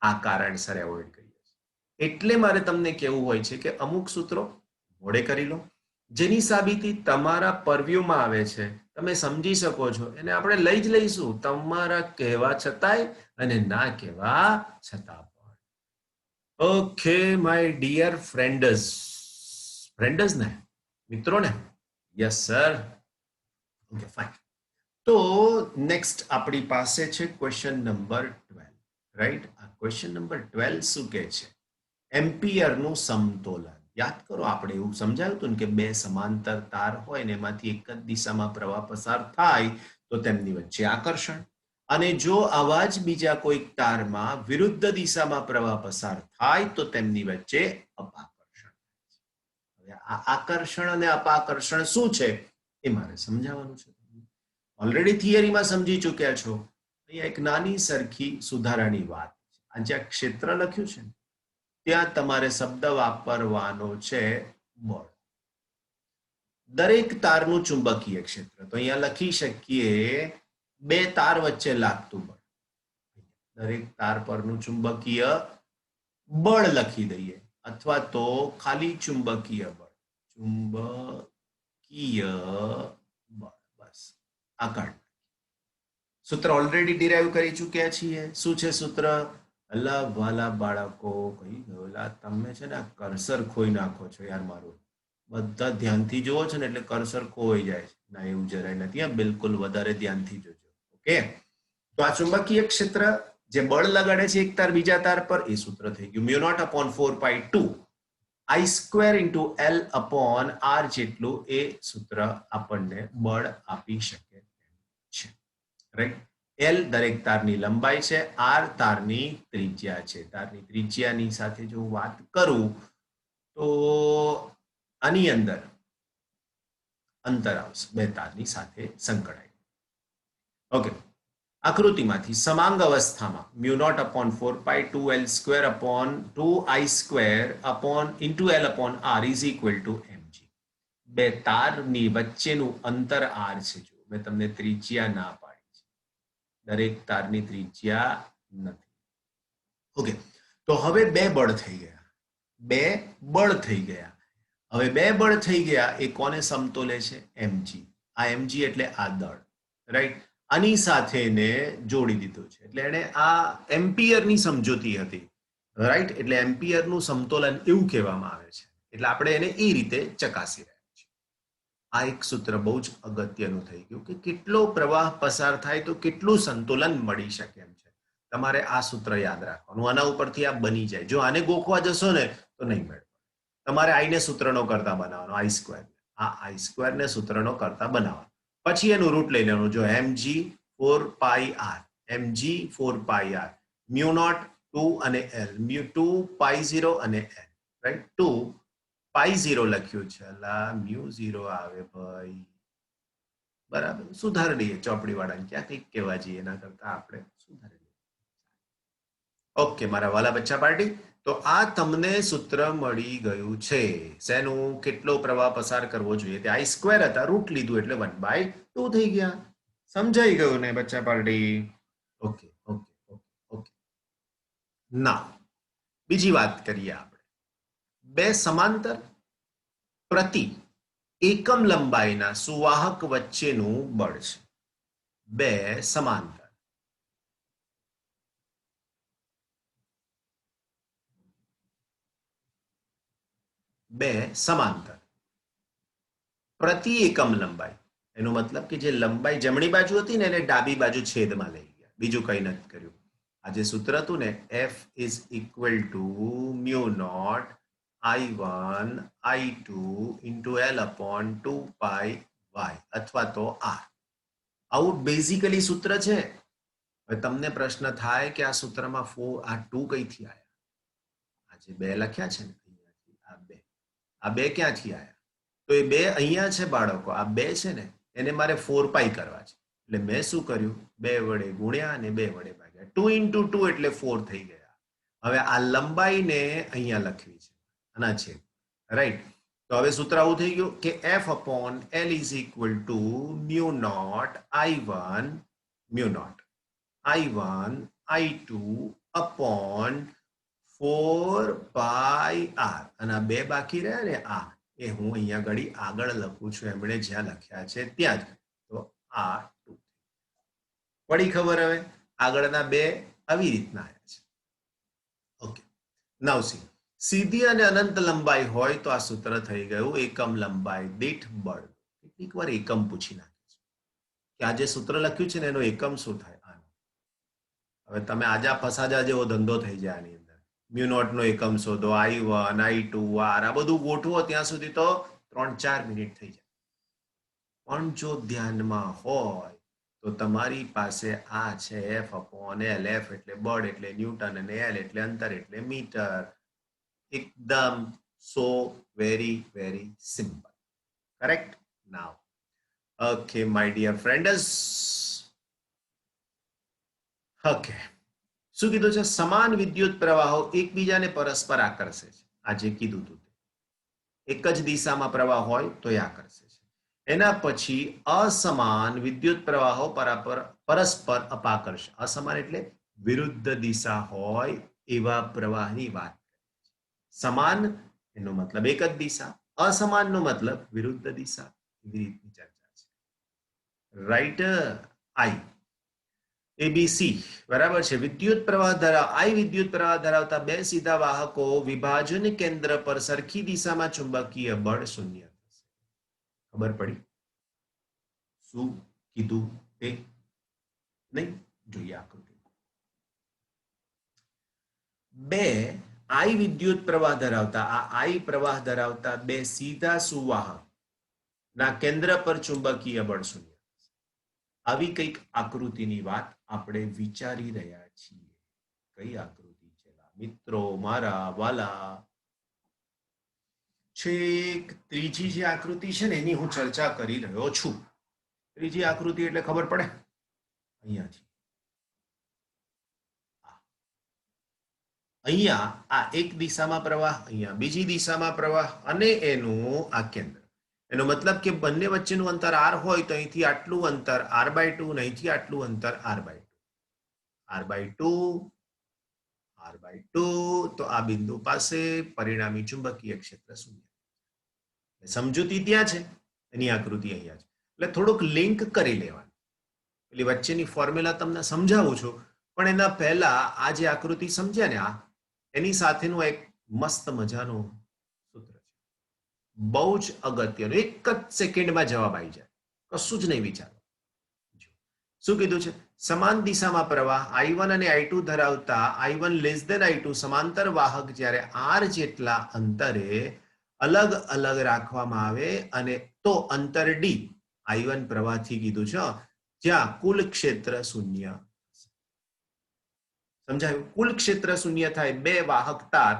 આ કારણસર એવોઇડ કરીએ છીએ. એટલે મારે તમને કહેવું હોય છે કે અમુક સૂત્રો મોડે કરી લો, જેની સાબિતી તમારા પરવ્યુમાં આવે છે, તમે સમજી શકો છો, એને આપણે લઈ જ લઈશું તમારા કહેવા છતાંય અને ના કહેવા છતાં પણ. ઓકે માય ડિયર ફ્રેન્ડ્સ ને, મિત્રો ને? Yes sir. Okay fine. તો નેક્સ્ટ આપણી પાસે છે ક્વેશ્ચન નંબર 12, રાઈટ? આ ક્વેશ્ચન નંબર 12 શું કહે છે? એમ્પિયરનું સમતોલન. યાદ કરો, આપણે એવું સમજાવ્યું હતું ને કે બે સમાંતર તાર હોય ને એમાંથી એક જ દિશામાં પ્રવાહ પસાર થાય તો તેમની વચ્ચે આકર્ષણ, અને જો આવા જ બીજા કોઈક તારમાં વિરુદ્ધ દિશામાં પ્રવાહ પસાર થાય તો તેમની વચ્ચે અપાકર્ષણ. હવે આ આકર્ષણ અને અપાકર્ષણ શું છે એ મારે સમજાવવાનું છે. ઓલરેડી થિયરીમાં સમજી ચૂક્યા છો. અહીંયા એક નાની સરખી સુધારાની વાત. આ જ્યાં ક્ષેત્ર લખ્યું છે ત્યાં તમારે શબ્દ વાપરવાનો છે બળ. દરેક તારનું ચુંબકીય ક્ષેત્ર, તો અહીંયા લખી શકીએ બે તાર વચ્ચે લાગતું બળ. દરેક તાર પરનું ચુંબકીય બળ લખી દઈએ, અથવા તો ખાલી ચુંબકીય બળ. ચુંબકીય બળ, બસ આ કાઢ. સૂત્ર ઓલરેડી ડિરાઈવ કરી ચૂક્યા છીએ. શું છે સૂત્ર? અલ્લા વાલા બાળકો, કહી ગયેલા તમે છે ને કર્સર ખોઈ નાખો છો યાર મારું. બધા ધ્યાનથી જોવો છો ને એટલે કર્સર ખોઈ જાય છે. ના, એવું જરાય નથી. બિલકુલ વધારે ધ્યાનથી જોજો. ઓકે, તો આ ચુંબકીય ક્ષેત્ર જે બળ લગાડે છે એક તાર બીજા તાર પર, એ સૂત્ર થઈ ગયું mu naught upon 4π2 I square into L upon R જેટલું એ સૂત્ર આપણને બળ આપી શકે છે. રાઈટ? L દરેક તારની લંબાઈ છે, R તારની ત્રિજ્યા છે. તારની ત્રિજ્યાની સાથે જો વાત કરું તો આની અંદર અંતર આવશે બે તારની સાથે સંકળાય. ઓકે, આકૃતિમાંથી સમાંગ અવસ્થામાં mu naught upon 4π2 L square upon 2I square upon into L upon R is equal to mg. બે તારની વચ્ચેનું અંતર R છે. જો મેં તમને ત્રિજ્યા ના પાડી છે, દરેક તારની ત્રિજ્યા નથી. ઓકે, તો હવે બે બળ થઈ ગયા. બે બળ થઈ ગયા. હવે બે બળ થઈ ગયા, એ કોને સમતોલે છે? mg. આ mg એટલે આ દળ. રાઈટ? આની સાથે એને જોડી દીધું છે એટલે એને આ એમ્પિયરની સમજૂતી હતી. રાઈટ? એટલે એમ્પિયરનું સમતોલન એવું કહેવામાં આવે છે. એટલે આપણે એને એ રીતે ચકાસી રહ્યા છીએ. આ એક સૂત્ર બહુ જ અગત્યનું થઈ ગયું કે કેટલો પ્રવાહ પસાર થાય તો કેટલું સંતુલન મળી શકે એમ છે. તમારે આ સૂત્ર યાદ રાખવાનું. આના ઉપરથી આ બની જાય. જો આને ગોખવા જશો ને તો નહીં મળે. તમારે આઈને સૂત્રનો કરતા બનાવવાનો, આઈ સ્ક્વેર. આ આઈ સ્ક્વેર ને સૂત્રનો કરતા બનાવવાનો. પછી એનું રૂટ લઈ લેવાનું. જો mg 4πr, mg 4πr, mu naught 2 અને l, મ્યુ 2π0 અને l. રાઈટ? 2π0 લખ્યું છે, અલા મ્યુ 0 આવે ભાઈ. બરાબર, સુધારી લઈએ ચોપડી વાળાને, ક્યાં કંઈક કહેવા જઈએ એના કરતા આપણે સુધારી લઈએ. ઓકે મારા વાલા બચ્ચા પાર્ટી, તો આ તમને સૂત્ર મળી ગયું છે. શેનું? કેટલો પ્રવાહ પસાર કરવો જોઈએ. તે આઈ સ્ક્વેર હતા, રૂટ લીધું એટલે 1/2 થઈ ગયા. સમજાઈ ગયું ને બચ્ચા party? Okay okay okay okay. ના, બીજી વાત કરીએ આપણે. બે સમાંતર પ્રતિ એકમ લંબાઈના સુવાહક વચ્ચેનું બળ છે. બે સમાંતર પ્રતિ એકમ લંબાઈ. એનો મતલબ કે જે લંબાઈ જમણી બાજુ હતી ને એને ડાબી બાજુ છેદમાં લઈ ગયા, બીજું કઈ નથી કર્યું. આ જે સૂત્ર હતું ને, F is equal two mu naught I1 I2 into L upon 2πy અથવા તો R. આવું બેઝિકલી સૂત્ર છે. હવે તમને પ્રશ્ન થાય કે આ સૂત્રમાં આ 2 કઈથી આવ્યા? આ જે બે લખ્યા છે ને અહીંયાથી, આ બે ક્યાંથી આવ્યા? તો એ બે અહીંયા છે બાળકો. આ બે છે ને એને મારે 4π કરવા છે. એટલે મેં શું કર્યું? 2 વડે ગુણ્યા અને 2 વડે ભાગ્યા. 2 into 2 એટલે 4 થઈ ગયા. હવે આ લંબાઈને અહીંયા લખવી છે, આના છે. રાઈટ? તો હવે સૂત્ર આવું થઈ ગયું કે F upon L is equal to mu naught I1 I2 upon 4πr. અને આ બે બાકી રહ્યા ને, આ એ હું અહીંયા ઘડી આગળ લખું છું, એમણે જ્યાં લખ્યા છે ત્યાં જ. તો આ 2 પડી ખબર? હવે આગળના બે આવી રીતના આવ્યા છે. ઓકે, નાઉ સી. સીધી અને અનંત લંબાઈ હોય તો આ સૂત્ર થઈ ગયું એકમ લંબાઈ દીઠ બળ. કેટલીક વાર એકમ પૂછી નાખે છે કે આ જે સૂત્ર લખ્યું છે ને એનો એકમ શું થાય. હવે તમે આજા ફસાજા જેવો ધંધો થઈ જાય આની અંદર. મ્યુ નોટ નો એકમ શોધો, I1 I2 R, આ બધું ગોઠવો ત્યાં સુધી તો 3-4 મિનિટ થઈ જાય. પણ જો ધ્યાનમાં હોય તો તમારી પાસે આ છે F upon L. F એટલે બળ એટલે ન્યૂટન અને L એટલે અંતર એટલે મીટર. એકદમ so very very simple. Correct? Now okay my dear friends. Okay, શું કીધું છે? સમાન વિદ્યુત પ્રવાહો એકબીજાને પરસ્પર આકર્ષે છે. આ જે કીધું હતું એક જ દિશામાં પ્રવાહ હોય તો એ આકર્ષે છે. એના પછી અસમાન વિદ્યુત પ્રવાહો પરસ્પર અપાકર્ષે. અસમાન એટલે વિરુદ્ધ દિશા હોય એવા પ્રવાહની વાત. સમાન એનો મતલબ એક જ દિશા, અસમાનનો મતલબ વિરુદ્ધ દિશા. એવી રીતની ચર્ચા છે. રાઈટ. આઈ એબીસી બરાબર છે. વિદ્યુત પ્રવાહ આઈ વિદ્યુત પ્રવાહ ધરાવતા બે સીધા વાહકો વિભાજન કેન્દ્ર પર સરખી દિશામાં ચુંબકીય બળ શૂન્ય થશે. ખબર પડી શું કીધું તે? નહીં? જોઈએ આકૃતિ. બે આઈ વિદ્યુત પ્રવાહ ધરાવતા આઈ પ્રવાહ ધરાવતા બે સીધા સુવાહક ના કેન્દ્ર પર ચુંબકીય બળ શૂન્ય. આવી કઈક આકૃતિની વાત આપણે વિચારી રહ્યા છીએ. કઈ આકૃતિ છે મિત્રો મારા વાલા? છેક ત્રીજી જે આકૃતિ છે ને એની હું ચર્ચા કરી રહ્યો છું. ત્રીજી આકૃતિ એટલે ખબર પડે અહીંયાથી. અહીંયા આ એક દિશામાં પ્રવાહ, અહીંયા બીજી દિશામાં પ્રવાહ અને એનું આ કેન્દ્ર. એનો મતલબ કે બંને વચ્ચેનું અંતર r હોય તો અહીંથી આટલું અંતર r/2 અને અહીંથી આટલું અંતર r/2. r/2 તો આ બિંદુ પાસે પરિણામી ચુંબકીય ક્ષેત્ર શૂન્ય. સમજૂતી ત્યાં છે, એની આકૃતિ અહીંયા છે. એટલે થોડુંક લિંક કરી લેવાનું. એટલે વચ્ચેની ફોર્મ્યુલા તમને સમજાવું છું, પણ એના પહેલા આ જે આકૃતિ સમજ્યા ને એની સાથેનું એક મસ્ત મજાનું સૂત્ર છે. બહુ જ અગત્યનું. એક જ સેકન્ડમાં જવાબ આવી જાય, કશું જ નહીં વિચારો. શું કીધું છે? સમાન દિશામાં પ્રવાહ I1 અને I2 ધરાવતા I1 લેસ ધેન I2 સમાંતર વાહક જ્યારે r જેટલા અંતરે અલગ અલગ રાખવામાં આવે અને તો અંતર d I1 પ્રવાહથી કીધું છે, જ્યાં કુલ ક્ષેત્ર શૂન્ય. સમજાયું? કુલ ક્ષેત્ર શૂન્ય થાય. બે વાહક તાર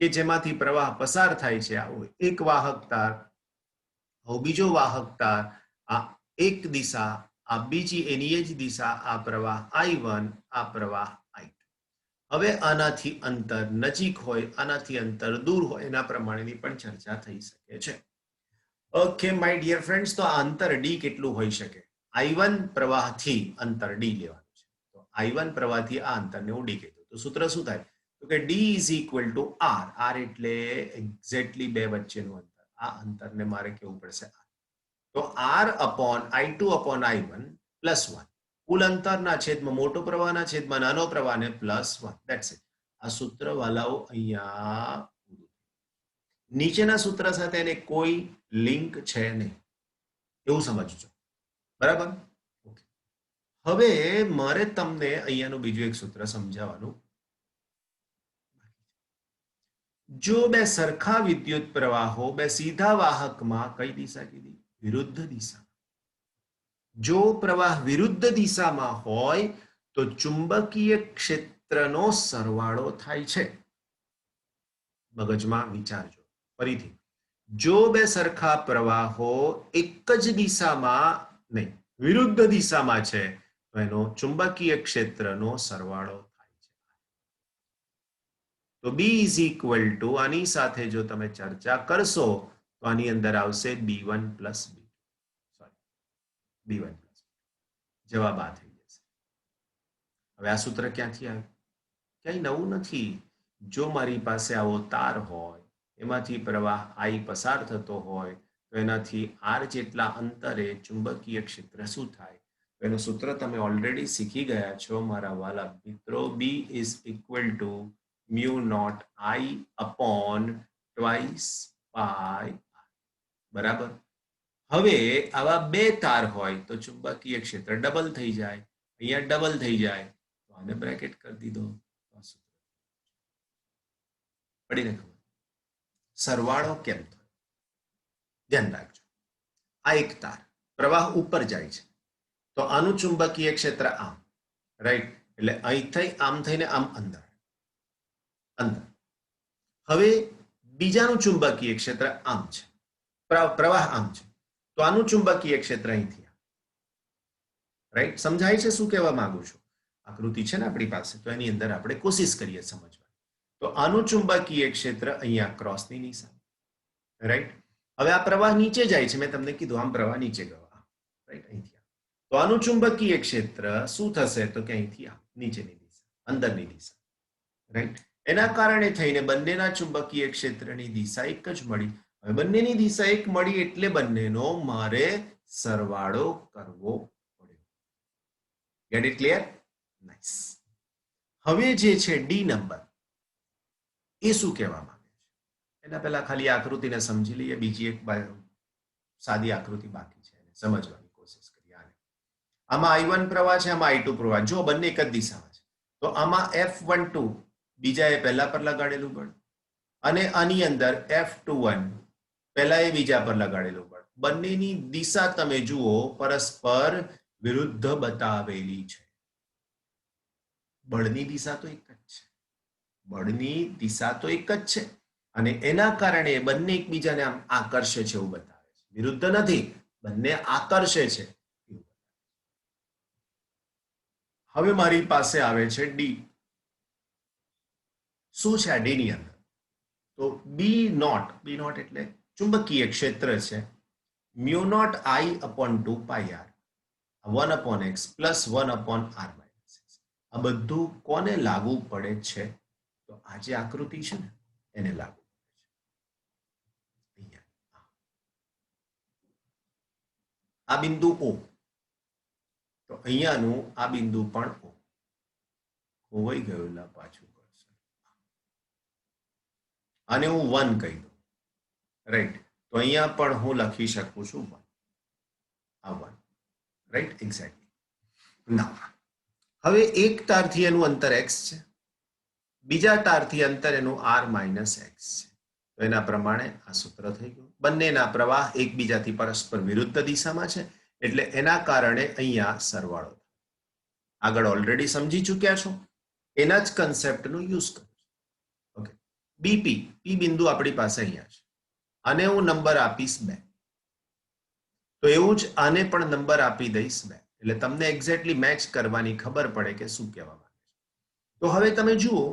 કે જેમાંથી પ્રવાહ પસાર થાય છે, આવું એક વાહક તાર, બીજો વાહક તાર, આ એક દિશા, આ બીજી એની જ દિશા, આ પ્રવાહ I1, આ પ્રવાહ I2. હવે આનાથી અંતર નજીક હોય, આનાથી અંતર દૂર હોય, એના પ્રમાણેની પણ ચર્ચા થઈ શકે છે. ઓકે માય ડિયર ફ્રેન્ડ્સ, તો આ અંતર d કેટલું હોઈ શકે? I1 પ્રવાહથી અંતર d લેવાનું છે. તો I1 પ્રવાહથી આ અંતરને હું d કીધું. તો સૂત્ર શું થાય? તો કે d is equal to r. r એટલે એક્ઝેક્ટલી બે વચ્ચેનું અંતર. આ અંતરને મારે કેવું પડશે r. તો r upon I2 upon I1 plus 1. કુલ અંતરના છેદમાં મોટો પ્રવાહના છેદમાં નાનો પ્રવાહને પ્લસ 1. That's it. આ સૂત્ર વાલાઓ અહીંયા નીચેના સૂત્ર સાથે એને કોઈ લિંક છે નહીં, એવું સમજજો. બરાબર? હવે મારે તમને અહીંયાનું બીજું એક સૂત્ર સમજાવવાનું. જો બે સરખા વિદ્યુત પ્રવાહો બે સીધા વાહકમાં કઈ દિશા કીધી? વિરુદ્ધ દિશા. જો પ્રવાહ વિરુદ્ધ દિશામાં હોય તો ચુંબકીય ક્ષેત્રનો સરવાળો થાય છે. મગજમાં વિચારજો ફરીથી. જો બે સરખા પ્રવાહો એક જ દિશામાં નહીં, વિરુદ્ધ દિશામાં છે, તો એનો ચુંબકીય ક્ષેત્રનો સરવાળો થાય છે. તો B is equal to, આની સાથે જો તમે ચર્ચા કરશો તો આની અંદર આવશે B1 plus B2. Sorry, B1 plus B2. જવાબ આ થઈ જશે. હવે આ સૂત્ર ક્યાંથી આવ્યું? ક્યાંય નવું નથી. જો મારી પાસે આવો તાર હોય, એમાંથી પ્રવાહ I પસાર થતો હોય, તો એનાથી r જેટલા અંતરે ચુંબકીય ક્ષેત્ર શું થાય? એનું સૂત્ર તમે ઓલરેડી શીખી ગયા છો મારા વાલા મિત્રો. B is equal to mu naught I upon twice pi r. બરાબર? હવે આવા બે તાર હોય તો ચુંબકીય ક્ષેત્ર ડબલ થઈ જાય. અહીંયા ડબલ થઈ જાય તો આને બ્રેકેટ કરી દીધો. પડીને ખબર? સરવાળો કેમ થયો? ધ્યાન રાખજો. આ એક તાર પ્રવાહ ઉપર જાય છે, તો આનું ચુંબકીય ક્ષેત્ર આમ, રાઈટ? એટલે અહીં થઈ આમ થઈને આમ અંદર. હવે બીજાનું ચુંબકીય ક્ષેત્ર આમ છે, પ્રવાહ આમ છે, તો આનું ચુંબકીય ક્ષેત્ર અહીંથી, રાઈટ? સમજાય છે શું કહેવા માંગુ છું? આકૃતિ છે ને આપણી પાસે, તો એની અંદર આપણે કોશિશ કરીએ સમજવાની. તો આનું ચુંબકીય ક્ષેત્ર અહીંયા ક્રોસની નિશાની, રાઈટ. હવે આ પ્રવાહ નીચે જાય છે, મેં તમને કીધું આમ પ્રવાહ નીચે ગયો, રાઈટ, અહીંથી. તો આનું ચુંબકીય ક્ષેત્ર શું થશે તો કે અહીંથી નીચેની દિશા, અંદરની દિશા, રાઈટ. એના કારણે થઈને બંનેના ચુંબકીય ક્ષેત્રની દિશા એક જ મળી. હવે બંનેની દિશા એક મળી એટલે બંનેનો મારે સરવાળો કરવો પડ્યો. Get it clear? નાઇસ. હવે જે છે ડી નંબર, એ શું કહેવા માંગે છે? એના પહેલા ખાલી આકૃતિને સમજી લઈએ. બીજી એક સાદી આકૃતિ બાકી છે, સમજવાની કોશિશ કરીએ. આમાં I1 પ્રવાહ છે, આમાં I2 પ્રવાહ. જો બંને એક જ દિશામાં છે, તો આમાં F12 બીજા એ પહેલા પર લગાડેલું બળ, અને આની અંદર F21 પહેલા એ બીજા પર લગાડેલું બળ. બંનેની દિશા તમે જુઓ પરસ્પર વિરુદ્ધ બતાવેલી છે. બળની દિશા તો એક જ છે, બળની દિશા તો એક જ છે, અને એના કારણે બંને એકબીજાને આમ આકર્ષે છે એવું બતાવે છે. વિરુદ્ધ નથી, બંને આકર્ષે છે. હવે મારી પાસે આવે છે ડી. શું છે આ ડી ની અંદર? તો બી નોટ એટલે ચુંબકીય ક્ષેત્ર છે, mu naught I/2 pi R 1/x plus 1/r minus x. આ બધું કોને લાગુ પડે છે? તો આ જે આકૃતિ છે ને એને લાગુ પડે છે. આ બિંદુ O, તો અહીંયાનું આ બિંદુ પણ O. ખોવાઈ ગયું, પાછું કરશે. આને હું 1 કહી દઉં, રાઈટ. તો અહીંયા પણ હું લખી શકું છું 1, આ 1, રાઈટ, એક્ઝેક્ટલી. ના, હવે એક તારથી એનું અંતર x છે, બીજા તારથી અંતર એનું r માઇનસ x છે. તો એના પ્રમાણે આ સૂત્ર થઈ ગયું. બંનેના પ્રવાહ એકબીજાથી પરસ્પર વિરુદ્ધ દિશામાં છે, એટલે એના કારણે અહીંયા સરવાળો. આગળ ઓલરેડી સમજી ચૂક્યા છો, એના જ કન્સેપ્ટનું યુઝ કરું છું. ઓકે. બીપી, પી બિંદુ આપણી પાસે અહીંયા છે, આને હું નંબર આપીશ 2. તો એવું જ આને પણ નંબર આપી દઈશ 2, એટલે તમને એક્ઝેક્ટલી મેચ કરવાની ખબર પડે કે શું કહેવા માંગે છે. તો હવે તમે જુઓ,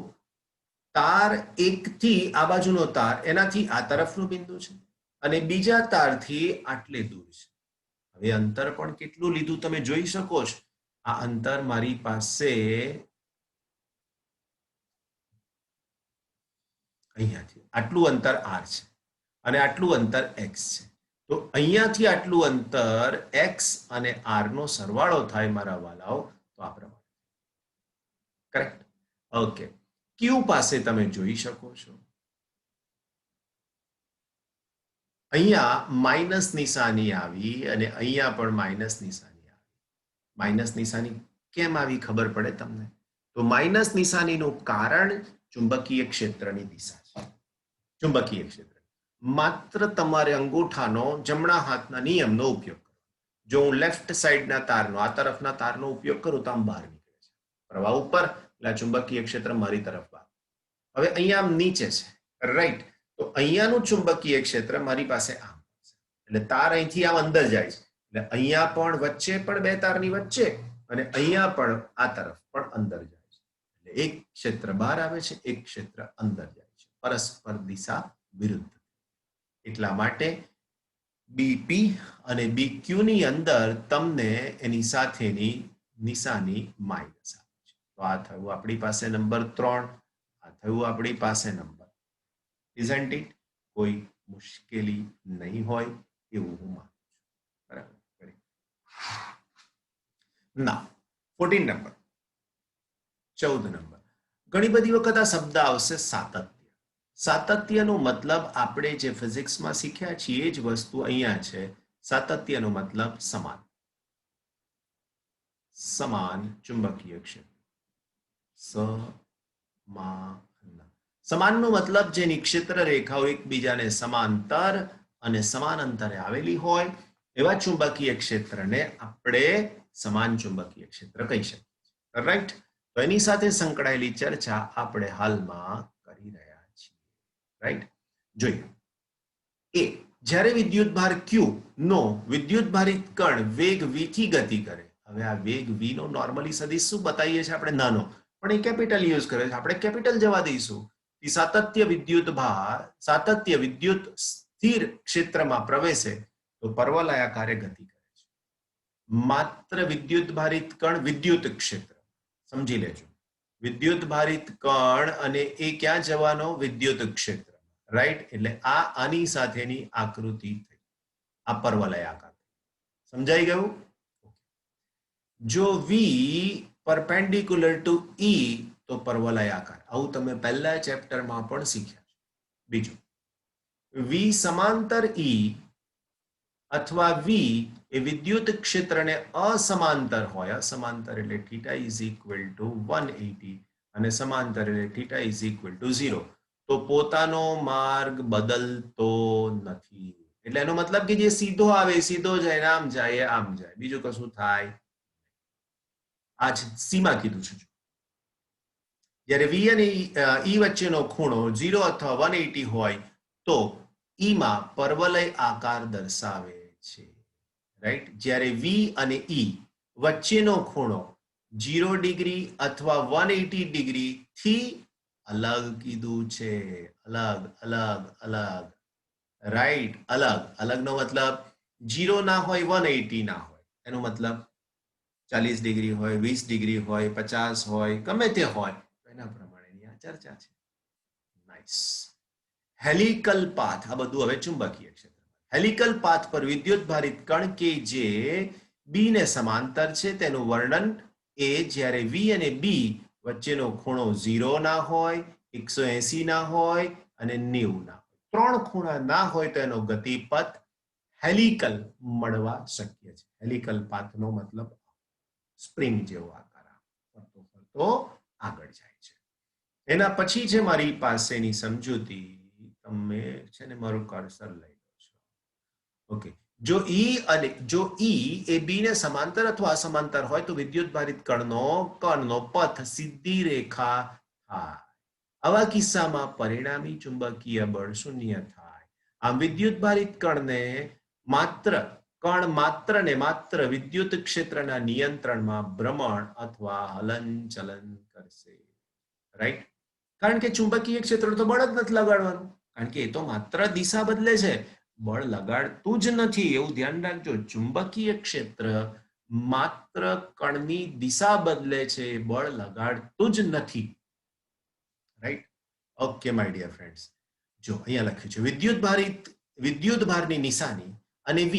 તાર 1 થી આ બાજુનો તાર, એનાથી આ તરફનું બિંદુ છે, અને બીજા તારથી આટલે દૂર છે. હવે અંતર પણ કેટલું લીધું તમે જોઈ શકો છો. આ અંતર મારી પાસે અહીંયાથી આટલું અંતર r છે, અને આટલું અંતર x છે. તો અહીંયાથી આટલું અંતર x અને r નો સરવાળો થાય મારા વાલાઓ, તો આ પ્રમાણે. કરેક્ટ? ઓકે. Q પાસે તમે જોઈ શકો છો, અહીંયા માઇનસ નિશાની આવી, અને અહીંયા પણ માઇનસ નિશાની આવી. માઇનસ નિશાની કેમ આવી ખબર પડે તમને? તો માઇનસ નિશાનીનું કારણ ચુંબકીય ક્ષેત્રની દિશા છે. ચુંબકીય ક્ષેત્ર માત્ર તમારે અંગૂઠાનો જમણા હાથના નિયમનો ઉપયોગ કરો. જો હું લેફ્ટ સાઈડના તારનો, આ તરફના તારનો ઉપયોગ કરું તો આમ બહાર નીકળે છે પ્રવાહ ઉપર, એટલે ચુંબકીય ક્ષેત્ર મારી તરફ બહાર. હવે અહીંયા આમ નીચે છે, રાઈટ. તો અહીંયાનું ચુંબકીય ક્ષેત્ર મારી પાસે આમ છે, એટલે તાર અહીંથી આમ અંદર જાય છે, એટલે અહીંયા પણ વચ્ચે પણ 2 તારની વચ્ચે, અને અહીંયા પણ આ તરફ પણ અંદર જાય છે. એટલે એક ક્ષેત્ર બહાર આવે છે, એક ક્ષેત્ર અંદર જાય છે, પરસ્પર દિશા વિરુદ્ધ. એટલા માટે બીપી અને બીક્યુ ની અંદર તમને એની સાથેની નિશાની માઇનસ આવે છે. તો આ થયું આપણી પાસે નંબર 3, આ થયું આપણી પાસે નંબર. Isn't it? કોઈ મુશ્કેલી નહીં હોય એવું હું માનું છું. બરાબર? ના, 14 નંબર, 14 નંબર. ઘણી બધી વખત આ શબ્દ આવશે સાતત્ય. સાતત્યનો મતલબ આપણે જે ફિઝિક્સમાં શીખ્યા છીએ એ જ વસ્તુ અહીંયા છે. સાતત્યનો મતલબ સમાન, સમાન ચુંબકીય ક્ષેત્ર. સમાનનો મતલબ જેની ક્ષેત્ર રેખાઓ એકબીજાને સમાંતર અને સમાન અંતરે આવેલી હોય એવા ચુંબકીય ક્ષેત્રને આપણે સમાન ચુંબકીય ક્ષેત્ર કહી શકીએ. રાઈટ? તો એની સાથે સંકળાયેલી ચર્ચા આપણે હાલમાં કરી રહ્યા છીએ. રાઈટ? જોઈએ. એ જ્યારે વિદ્યુતભાર Q નો વિદ્યુતભારિત કણ વેગ v થી ગતિ કરે હવે આ વેગ v નો નોર્મલી સદિશ શું બતાવીએ છીએ આપણે? નાનો, પણ એ કેપિટલ યુઝ કરે છે, આપણે કેપિટલ જવા દઈશું. સાતત્ય વિદ્યુત સ્થિર ક્ષેત્રમાં પ્રવેશે તો પર્વલયાકારે ગતિ કરે છે. માત્ર વિદ્યુત ભારિત કણ વિદ્યુત ક્ષેત્ર, સમજી લેજો. વિદ્યુત ભારિત કણ અને એ ક્યાં જવાનો? વિદ્યુત ક્ષેત્ર, રાઈટ? એટલે આની સાથેની આકૃતિ થઈ, આ પર્વલયાકાર. સમજાઈ ગયું? જો v પરપેન્ડિક્યુલર ટુ E તો પર્વલયાકાર. આવું તમે પહેલા ચેપ્ટરમાં પણ શીખ્યા છે. બીજું, v સમાંતર E અથવા v એ વિદ્યુત ક્ષેત્રને અસમાંતર હોય, અસમાંતર એટલે θ ઇઝ ઇક્વલ ટુ 180 અને સમાંતર એટલે θ ઇઝ ઇક્વલ ટુ 0, તો પોતાનો માર્ગ બદલતો નથી. એટલે એનો મતલબ કે જે સીધો આવે સીધો જાય, આમ જાય આમ જાય, બીજું કશું થાય. આ સીમા કીધું છે. જ્યારે v અને E વચ્ચેનો ખૂણો 0 અથવા 180 હોય તો E માં પર્વલય આકાર દર્શાવે છે, રાઈટ? જ્યારે v અને E વચ્ચેનો ખૂણો 0 ડિગ્રી અથવા 180 ડિગ્રી થી અલગ કીધું છે. અલગ અલગ અલગ, રાઈટ? અલગ અલગનો મતલબ 0 ના હોય, 180 ના હોય. એનો મતલબ 40 ડિગ્રી હોય, 20 ડિગ્રી હોય, 50 હોય, ગમે તે હોય, એના પ્રમાણેની આ ચર્ચા છે. નાઇસ. હેલિકલ પાથ, આ બધું હવે ચુંબકીય ક્ષેત્ર. હેલિકલ પાથ પર વિદ્યુત ભારિત કણ કે જે B ને સમાંતર છે તેનું વર્ણન એ જ્યારે V અને B વચ્ચેનો ખૂણો 0 ના હોય, 180 ના હોય અને 90 ના હોય. 3 ખૂણા ના હોય તો એનો ગતિપથ હેલિકલ મળવા શક્ય છે. હેલિકલ પાથનો મતલબ સ્પ્રિંગ જેવો આકાર, ફરતો ફરતો આગળ જાય છે. એના પછી છે મારી પાસેની સમજૂતી. તમે છે ને મારું કર્સર લઈ લો છો. ઓકે, જો E એ B ને સમાંતર અથવા અસમાંતર હોય તો વિદ્યુત ભારિત કણનો પથ સીધી રેખા થાય. આવા કિસ્સામાં પરિણામી ચુંબકીય બળ શૂન્ય થાય. આમ વિદ્યુત ભારિત કણ માત્ર વિદ્યુત ક્ષેત્રના નિયંત્રણમાં ભ્રમણ અથવા હલનચલન કરશે, રાઈટ? કારણ કે ચુંબકીય ક્ષેત્ર તો બળ જ નથી લગાડવાનું, કારણ કે એ તો માત્ર દિશા બદલે છે, બળ લગાડતું જ નથી. એવું ધ્યાન રાખજો. ચુંબકીય ક્ષેત્ર માત્ર કણની દિશા બદલે છે, બળ લગાડતું જ નથી, right? Okay my dear friends, જો અહીંયા લખ્યું છે વિદ્યુત ભારની નિશાની અને V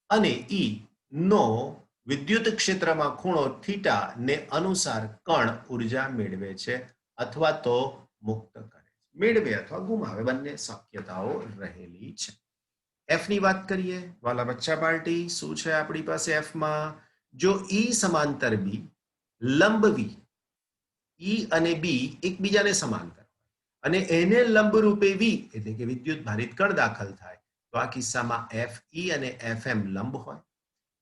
અને E નો વિદ્યુત ક્ષેત્રમાં ખૂણો થીટા ને અનુસાર કણ ઉર્જા મેળવે છે અથવા તો મુક્ત કરે છે. મેળવે અથવા ગુમાવે, બંને શક્યતાઓ રહેલી છે. F ની વાત કરીએ વાલા બચ્ચા પાર્ટી. શું છે આપણી પાસે F માં? જો E સમાંતર B, લંબ V, E અને B એકબીજાને સમાંતર અને એને લંબ રૂપે V એટલે કે વિદ્યુત ભારિત કણ દાખલ થાય તો આ કિસ્સામાં FE અને FM લંબ હોય.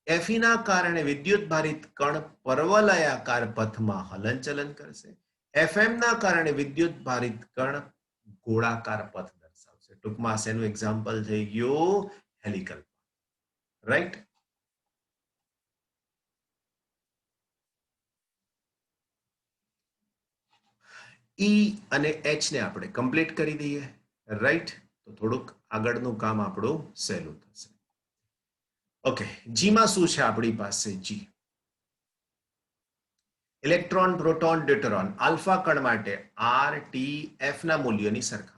FE ના કારણે વિદ્યુત ભારિત કણ પર્વલયાકાર પથમાં હલનચલન કરશે. FM ના કારણે વિદ્યુત ભારિત કણ ગોળાકાર પથ દર્શાવશે. ટૂંકમાં એનું એક્ઝામ્પલ થઈ ગયું હેલિકલ, રાઈટ? E અને H ને આપણે કમ્પ્લીટ કરી દઈએ, રાઈટ? તો થોડુંક આગળનું કામ આપણું સહેલું થશે. ઓકે, G માં શું છે આપણી પાસે? G ઇલેક્ટ્રોન, પ્રોટોન, ડ્યુટરોન, આલ્ફા કણ માટે R, T, F ના મૂલ્યોની સરખામણી.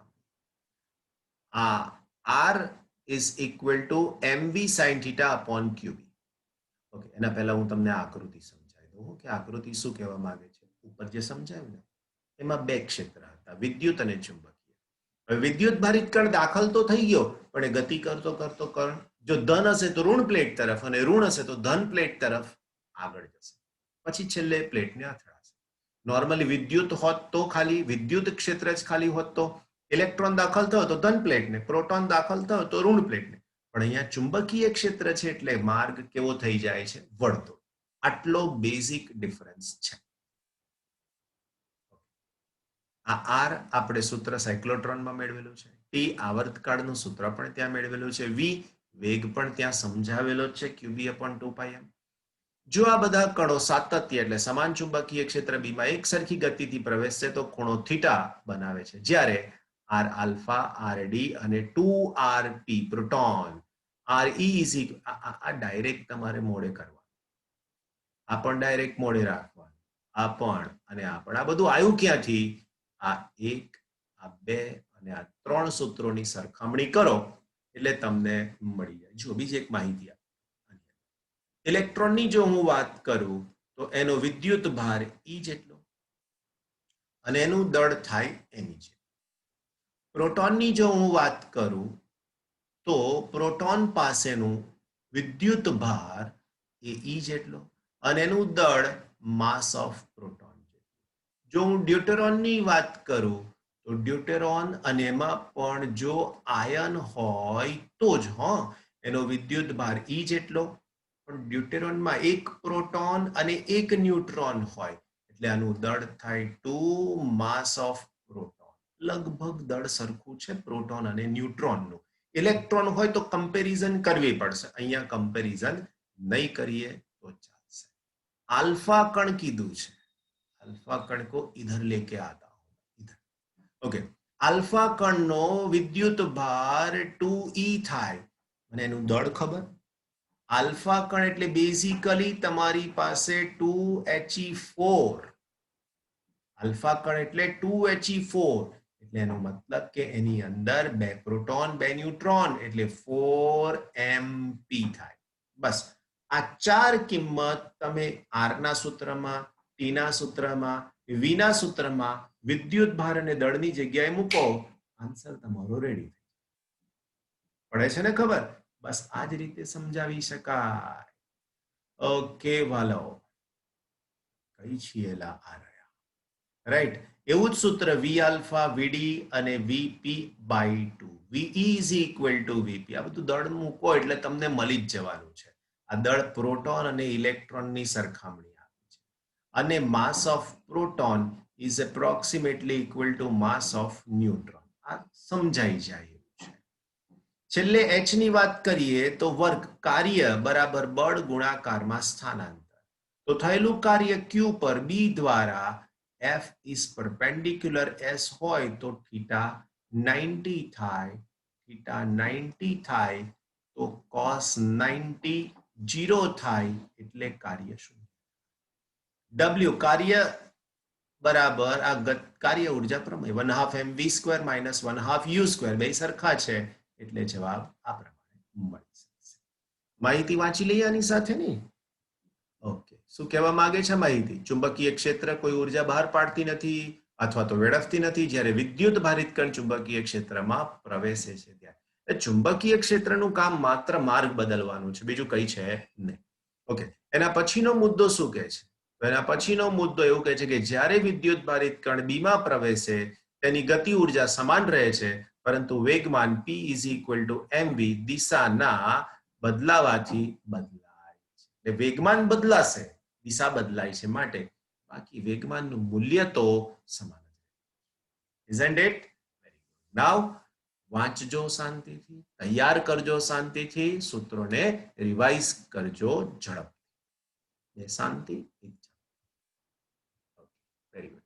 આ R is equal to mv sin theta upon qb. Okay, એના પહેલા હું તમને આકૃતિ સમજાવી દઉં કે આકૃતિ શું કહેવા માંગે છે. ઉપર જે સમજાવ્યું ને એમાં બે ક્ષેત્ર હતા, વિદ્યુત અને ચુંબકીય. હવે વિદ્યુત ભારિત કણ દાખલ તો થઈ ગયો, પણ એ ગતિ કરતો કણ જો ધન હશે તો ઋણ પ્લેટ તરફ અને ઋણ હશે તો ધન પ્લેટ તરફ આગળ જશે, પછી છેલ્લે પ્લેટને અથડાશે. નોર્મલી વિદ્યુત હોત તો ખાલી વિદ્યુત ક્ષેત્ર જ ખાલી હોત તો ઇલેક્ટ્રોન દાખલ થયો તો ધન પ્લેટને, પ્રોટોન દાખલ થયો તો ઋણ પ્લેટને. પણ અહીંયા ચુંબકીય ક્ષેત્ર છે એટલે માર્ગ કેવો થઈ જાય છે? વળતો. આટલો બેઝિક ડિફરન્સ છે. આ R આપણે સૂત્ર સાયક્લોટ્રોનમાં મેળવેલું છે. T આવર્તકાળનું સૂત્ર પણ ત્યાં મેળવેલું છે. V વેગ પણ ત્યાં સમજાવેલો છે, QB/2πm. જો આ બધા કણો સાતત્ય એટલે સમાન ચુંબકીય ક્ષેત્ર બીમાં એક સરખી ગતિથી પ્રવેશશે તો ખૂણો થીટા બનાવે છે, જ્યારે આર આલ્ફા, આર ડી અને 2rp પ્રોટોન આર ઈ આ ડાયરેક્ટ તમારે મોડે કરવાનું, આ પણ ડાયરેક્ટ મોડે રાખવાનું, આ પણ અને આ પણ. આ બધું આવ્યું ક્યાંથી? આ એક, આ બે અને આ ત્રણ સૂત્રોની સરખામણી કરો એટલે તમને મળી જાય. જો બીજી એક માહિતી ઇલેક્ટ્રોનની જો હું વાત કરું તો એનો વિદ્યુત ભાર ઈ જેટલો અને એનું દળ થાય એની જેટલું. પ્રોટોનની જો હું વાત કરું તો પ્રોટોન પાસેનું વિદ્યુત ભાર એ ઈ જેટલો અને એનું દળ માસ ઓફ પ્રોટોન જેટલું. જો હું ડ્યુટેરોનની વાત કરું તો ડ્યુટેરોન અને એમાં પણ જો આયન હોય તો જ એનો વિદ્યુત ભાર ઈ જેટલો, પણ ડ્યુટેરોનમાં એક પ્રોટોન અને એક ન્યુટ્રોન હોય એટલે આનું દળ થાય 2 માસ ઓફ પ્રોટોન. લગભગ દળ સરખું છે પ્રોટોન અને ન્યુટ્રોનનું. ઇલેક્ટ્રોન હોય તો કમ્પેરિઝન કરવી પડશે, અહીંયા કમ્પેરિઝન નહીં કરીએ તો ચાલશે. अल्फा कण कीधु छे, अल्फा कण को इधर लेके आता हूं, इधर. ओके, अल्फा कण नो विद्युत भार 2e थाय અને એનું દળ ખબર. अल्फा कण એટલે બેઝિકલી તમારી પાસે 2he4. अल्फा कण એટલે 2he4 એટલે એનો મતલબ કે એની અંદર બે પ્રોટોન બે ન્યુટ્રોન એટલે 4mp થાય. બસ આ ચાર કિંમત તમે આર ના સૂત્રમાં, ટી ના સૂત્રમાં, વી ના સૂત્રમાં વિદ્યુત ભાર અને દળની જગ્યાએ મૂકો, આન્સર તમારો રેડી. પડે છે ને ખબર? બસ આ જ રીતે સમજાવી શકાય. ઓકે વાલો, કઈ છીએલા આ રહ્યા, રાઈટ. એવું જ સૂત્ર વી આલ્ફા, વીડી અને VP by 2. VE is equal to VP. આ બધું દળ મૂકો એટલે તમને મળી જ જવાનું છે. આ દળ પ્રોટોન અને ઇલેક્ટ્રોનની સરખામણી આપી છે અને માસ of proton is approximately equal to mass of neutron. આ સમજાઈ જાય એવું છે. છેલ્લે એચ ની વાત કરીએ તો વર્ક કાર્ય બરાબર બળ ગુણાકારમાં સ્થાનાંતર. તો થયેલું કાર્ય ક્યુ પર બી દ્વારા એફ ઇઝ પરપેન્ડિક્યુલર એસ હોય તો થીટા 90 થાય. થીટા 90 થાય તો cos 90 0 થાય એટલે કાર્ય શૂન્ય. W કાર્ય બરાબર આ કાર્ય ઉર્જા પ્રમેય 1/2 mv² - 1/2 u² બે સરખા છે એટલે જવાબ આ પ્રમાણે મળી શકશે. માહિતી વાંચી લઈએ આની સાથે ને. ઓકે, શું કહેવા માંગે છે માહિતી? ચુંબકીય ક્ષેત્ર કોઈ ઉર્જા બહાર પાડતી નથી અથવા તો વેડફતી નથી જ્યારે વિદ્યુત ભારિત કણ ચુંબકીય ક્ષેત્રમાં પ્રવેશે છે ત્યારે. ચુંબકીય ક્ષેત્રનું કામ માત્ર માર્ગ બદલવાનું છે, બીજું કઈ છે નહીં. ઓકે, એના પછીનો મુદ્દો શું કહે છે? એના પછીનો મુદ્દો એવું કહે છે કે જ્યારે વિદ્યુત ભારિત કણ બીમાં પ્રવેશે તેની ગતિ ઉર્જા સમાન રહે છે પરંતુ વેગમાન p = mv દિશાના બદલાવાથી બદલાય છે. એટલે વેગમાન બદલાશે, દિશા બદલાય છે માટે, બાકી વેગમાનનું મૂલ્ય તો સમાન જ. Isn't it? Very good. Now વાંચજો શાંતિથી, તૈયાર કરજો શાંતિથી, સૂત્રોને રિવાઇઝ કરજો ઝડપથી. શાંતિ. Very good.